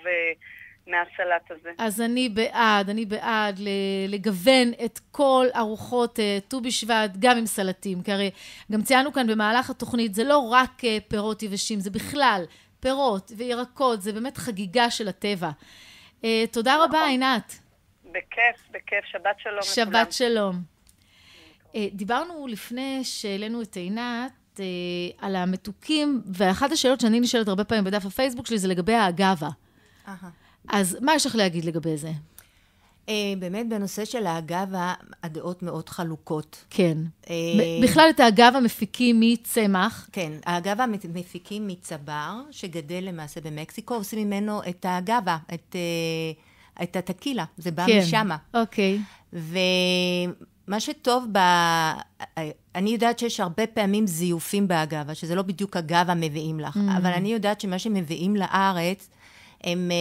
מהסלט הזה. אז אני בעד לגוון את כל ארוחות ט"ו בשבט, גם עם סלטים, כי הרי גם ציינו כאן במהלך התוכנית, זה לא רק פירות יבשים, זה בכלל פירות וירקות, זה באמת חגיגה של הטבע. תודה רבה, עינת. בכיף, שבת שלום. שבת שלום. דיברנו לפני שהעלינו את עינת על המתוקים, ואחת השאלות שאני נשאלת הרבה פעמים בדף הפייסבוק שלי זה לגבי האגבה. אז מה יש לך להגיד לגבי זה? באמת בנושא של האגבה, הדעות מאוד חלוקות. כן. בכלל את האגבה מפיקים מצמח. כן, האגבה מפיקים מצבר, שגדל למעשה במקסיקו, עושים ממנו את האגבה, את הטקילה, זה בא משמה. אוקיי. ומה שטוב אני יודעת שיש הרבה פעמים זיופים באגבה, שזה לא בדיוק אגבה מביאים לך, אבל אני יודעת שמה שמביאים לארץ, הם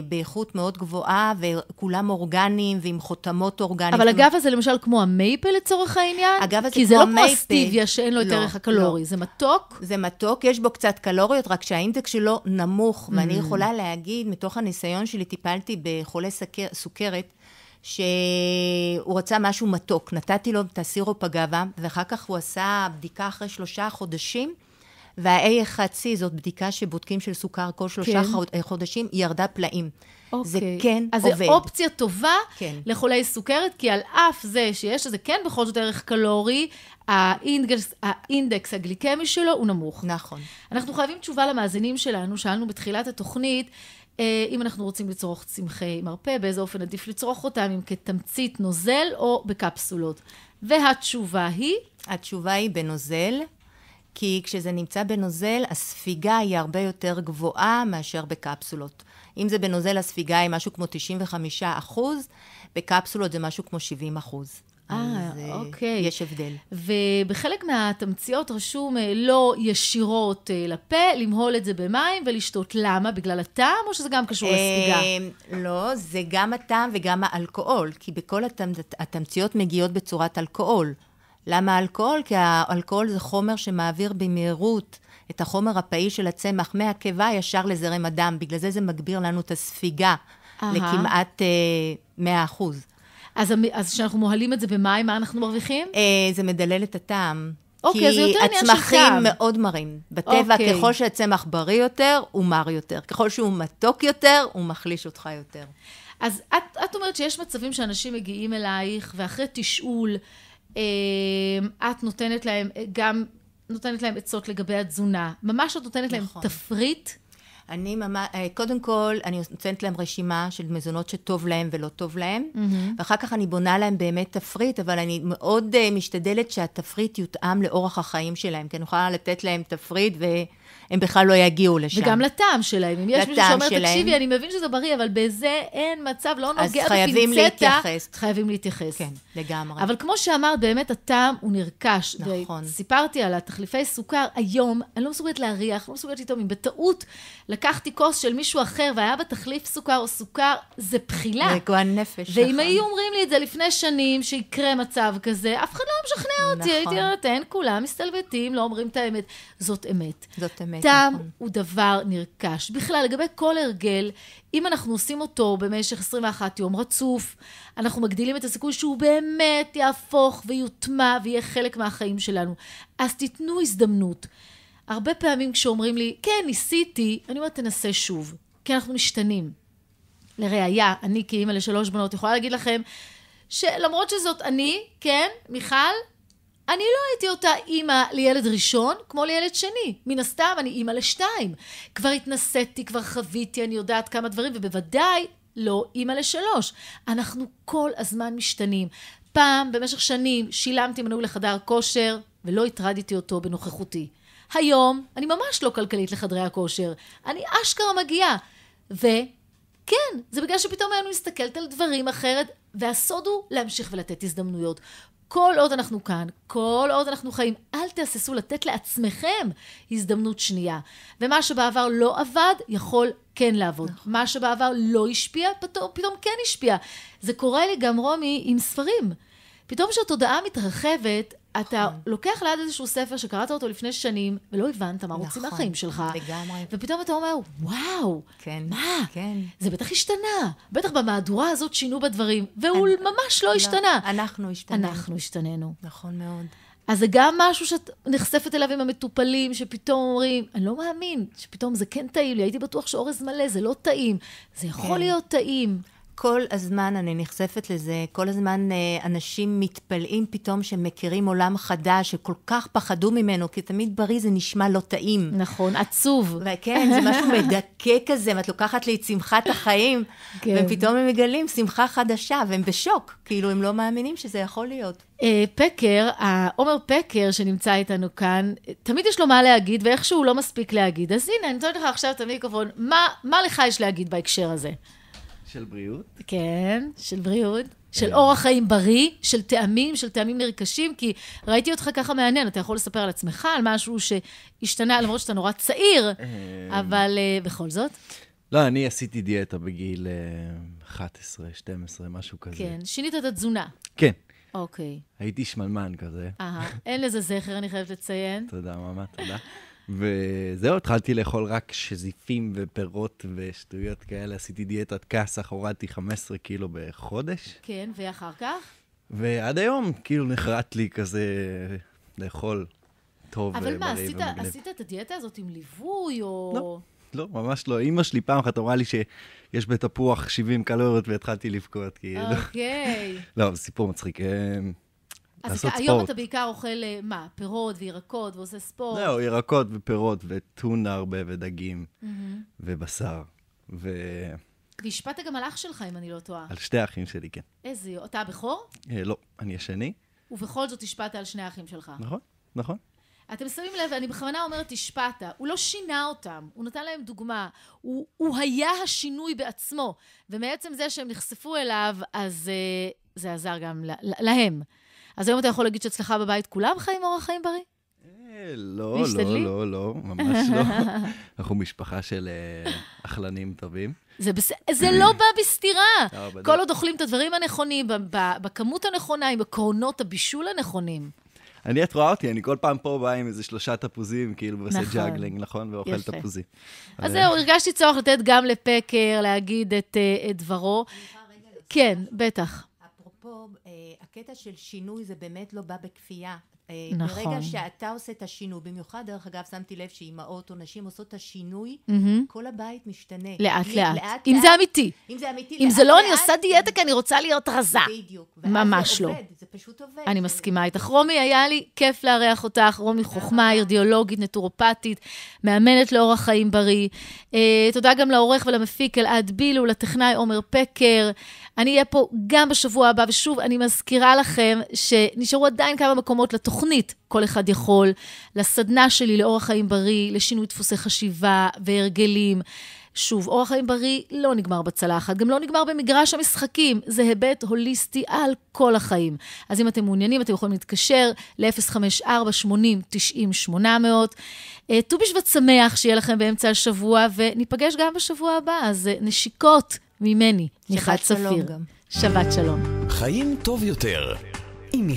באיכות מאוד גבוהה, וכולם אורגניים, ועם חותמות אורגניים. אבל אגבה זה למשל כמו המייפל לצורך העניין? אגבה זה כי זה לא כמו הסטיביה שאין לו את ערך הקלורי, זה מתוק? זה מתוק, יש בו קצת קלוריות, רק שהאינדקס שלו נמוך, ואני יכולה להגיד, מתוך הניסיון שלי, טיפלתי בחולה סוכרת, שהוא רצה משהו מתוק, נתתי לו את הסירופ אגבה, ואחר כך הוא עשה בדיקה אחרי 3 חודשים, וה-A1C, זאת בדיקה שבודקים של סוכר כל 3 חודשים, ירדה פלאים. זה כן אז עובד. אז זו אופציה טובה לחולי סוכרת, כי על אף זה שיש לזה כן בכל זאת ערך קלורי, האינדקס הגליקמי שלו הוא נמוך. נכון. אנחנו חייבים תשובה למאזינים שלנו, שאלנו בתחילת התוכנית, אם אנחנו רוצים לצרוך צמחי מרפא, באיזה אופן עדיף לצרוך אותם, אם כתמצית נוזל או בקפסולות. והתשובה היא? התשובה היא בנוזל, כי כשזה נמצא בנוזל, הספיגה היא הרבה יותר גבוהה מאשר בקפסולות. אם זה בנוזל, הספיגה היא משהו כמו 95%, בקפסולות זה משהו כמו 70%. אוקיי. יש הבדל. ובחלק מהתמציות רשום לא ישירות לפה, למהול את זה במים ולשתות. למה? בגלל הטעם או שזה גם קשור לספיגה? לא, זה גם הטעם וגם האלכוהול, כי בכל התמציות מגיעות בצורת אלכוהול. למה אלכוהול? כי האלכוהול זה חומר שמעביר במהירות את החומר הפעיל של הצמח מהקיבה ישר לזרם הדם. בגלל זה מגביר לנו את הספיגה לכמעט 100%. אז כשאנחנו מוהלים את זה במים, מה אנחנו מרוויחים? זה מדלל את הטעם. אוקיי, זה יותר עניין של טעם. כי הצמחים מאוד מרים. בטבע, ככל שהצמח בריא יותר, הוא מר יותר. ככל שהוא מתוק יותר, הוא מחליש אותך יותר. אז את אומרת שיש מצבים שאנשים מגיעים אלייך, ואחרי תשאול, את נותנת להם, גם נותנת להם עצות לגבי התזונה. ממש את נותנת להם תפריט? קודם כל, אני נותנת להם רשימה של מזונות שטוב להם ולא טוב להם, ואחר כך אני בונה להם באמת תפריט, אבל אני מאוד משתדלת שהתפריט יותאם לאורח החיים שלהם, כי אני יכולה לתת להם תפריט הם בכלל לא יגיעו לשם. וגם לטעם שלהם. אם יש מישהו שאומר, תקשיבי, אני מבין שזה בריא, אבל בזה אין מצב, לא נוגע בפינצטה. אז חייבים להתייחס. חייבים להתייחס. כן, לגמרי. אבל כמו שאמרת, באמת הטעם הוא נרכש. נכון. וסיפרתי על התחליפי סוכר, היום, אני לא מסוגלת להריח, לא מסוגלת איתו, אם בטעות לקחתי כוס של מישהו אחר, והיה בתחליף סוכר או סוכר, זה בחילה. זה גועל נפש. ואם היו אומרים לי את זה לפני שנים, שיקרה מצב כזה, אף אחד לא משכנע אותי, הייתי אומרת, אין, כולם מסתלבטים, לא אומרים את האמת. זאת אמת. זאת אמת, טעם נכון. הוא דבר נרכש. בכלל, לגבי כל הרגל, אם אנחנו עושים אותו במשך 21 יום רצוף, אנחנו מגדילים את הסיכוי שהוא באמת יהפוך ויוטמע ויהיה חלק מהחיים שלנו. אז תיתנו הזדמנות. הרבה פעמים כשאומרים לי, כן, ניסיתי, אני אומרת, תנסה שוב. כי אנחנו משתנים. לראיה, אני כאימא ל3 בנות יכולה להגיד לכם, שלמרות שזאת אני, כן, מיכל, אני לא הייתי אותה אימא לילד ראשון, כמו לילד שני. מן הסתם, אני אימא ל2. כבר התנסיתי, כבר חוויתי, אני יודעת כמה דברים, ובוודאי לא אימא ל3. אנחנו כל הזמן משתנים. פעם, במשך שנים, שילמתי מנוי לחדר כושר, ולא הטרדתי אותו בנוכחותי. היום, אני ממש לא כלכלית לחדרי הכושר. אני אשכרה מגיעה. וכן, זה בגלל שפתאום היינו מסתכלת על דברים אחרת, והסוד הוא להמשיך ולתת הזדמנויות. כל עוד אנחנו כאן, כל עוד אנחנו חיים, אל תהססו לתת לעצמכם הזדמנות שנייה. ומה שבעבר לא עבד, יכול כן לעבוד. מה שבעבר לא השפיע, פתאום כן השפיע. זה קורה לי גם, רומי, עם ספרים. פתאום שהתודעה מתרחבת, אתה לוקח ליד איזשהו ספר שקראת אותו לפני שנים, ולא הבנת מה רוצים מהחיים שלך. לגמרי. ופתאום אתה אומר, וואו, כן, מה? כן. זה בטח השתנה. בטח במהדורה הזאת שינו בדברים, והוא ממש לא השתנה. אנחנו השתננו. אנחנו השתננו. נכון מאוד. אז זה גם משהו שאת נחשפת אליו עם המטופלים, שפתאום אומרים, אני לא מאמין, שפתאום זה כן טעים לי, הייתי בטוח שאורז מלא, זה לא טעים. זה יכול להיות טעים. כל הזמן אני נחשפת לזה, כל הזמן אנשים מתפלאים פתאום שמכירים עולם חדש, שכל כך פחדו ממנו, כי תמיד בריא זה נשמע לא טעים. נכון, עצוב. וכן, זה משהו מדכא כזה, ואת לוקחת לי את שמחת החיים, ופתאום הם מגלים שמחה חדשה, והם בשוק, כאילו הם לא מאמינים שזה יכול להיות. פקר, עומר פקר שנמצא איתנו כאן, תמיד יש לו מה להגיד, ואיכשהו הוא לא מספיק להגיד. אז הנה, אני נותנת לך עכשיו את המיקרופון, מה לך יש להגיד בהקשר הזה? של בריאות? כן, של בריאות. של אורח חיים בריא, של טעמים נרכשים, כי ראיתי אותך ככה מעניין, אתה יכול לספר על עצמך, על משהו שהשתנה, למרות שאתה נורא צעיר, אבל בכל זאת. לא, אני עשיתי דיאטה בגיל 11, 12, משהו כזה. כן, שינית את התזונה. כן. אוקיי. הייתי שמלמן כזה. אין לזה זכר, אני חייבת לציין. תודה, מאמה, תודה. וזהו, התחלתי לאכול רק שזיפים ופירות ושטויות כאלה. עשיתי דיאטת כסח, הורדתי 15 קילו בחודש. כן, ואחר כך? ועד היום, כאילו נחרט לי כזה לאכול טוב ובריא ומגניב. אבל מה, עשית את הדיאטה הזאת עם ליווי או... לא, ממש לא. אמא שלי פעם אחת אמרה לי שיש בתפוח 70 קלוריות והתחלתי לבכות, כאילו. אוקיי. לא, זה סיפור מצחיק. אז היום אתה בעיקר אוכל מה? פירות וירקות ועושה ספורט? לא, ירקות ופירות וטונה הרבה ודגים ובשר. והשפעת גם על אח שלך, אם אני לא טועה. על שתי האחים שלי, כן. איזה, אתה הבכור? לא, אני השני. ובכל זאת השפעת על שני האחים שלך. נכון, נכון. אתם שמים לב, אני בכוונה אומרת, השפעת. הוא לא שינה אותם, הוא נתן להם דוגמה. הוא היה השינוי בעצמו. ומעצם זה שהם נחשפו אליו, אז זה עזר גם להם. אז היום אתה יכול להגיד שאצלך בבית כולם חיים אורח חיים בריא? לא, ממש לא. אנחנו משפחה של אכלנים טובים. זה לא בא בסתירה. כל עוד אוכלים את הדברים הנכונים, בכמות הנכונה, עם עקרונות הבישול הנכונים. את רואה אותי, אני כל פעם פה באה עם איזה 3 תפוזים, כאילו ועושה ג'אגלינג, נכון? ואוכל תפוזים. אז זהו, הרגשתי צורך לתת גם לפקר, להגיד את דברו. כן, בטח. אפרופו, הקטע של שינוי זה באמת לא בא בכפייה. נכון. ברגע שאתה עושה את השינוי, במיוחד דרך אגב, שמתי לב שאימהות או נשים עושות את השינוי, כל הבית משתנה. לאט לאט. אם זה אמיתי. אם זה לא, אני עושה דיאטה כי אני רוצה להיות רזה. בדיוק. ממש לא. זה פשוט עובד. אני מסכימה איתך. רומי, היה לי כיף לארח אותך. רומי חוכמה, אירדיאולוגית, נטורופטית, מאמנת לאורח חיים בריא. תודה גם לעורך ולמפיק אלעד בילו, לטכנאי עומר פקר. אני אהיה פה גם בשבוע הבא, ושוב, אני מזכירה לכם שנשארו עדיין כמה מקומות לתוכנית, לתוכנית כל אחד יכול, לסדנה שלי לאורח חיים בריא, לשינוי דפוסי חשיבה והרגלים. שוב, אורח חיים בריא לא נגמר בצלחת, גם לא נגמר במגרש המשחקים, זה היבט הוליסטי על כל החיים. אז אם אתם מעוניינים, אתם יכולים להתקשר ל-054-80-90-800. ט"ו בשבט שמח שיהיה לכם באמצע השבוע, וניפגש גם בשבוע הבא, אז נשיקות ממני, מיכל צפיר. שבת שלום גם. שבת שלום. חיים טוב יותר.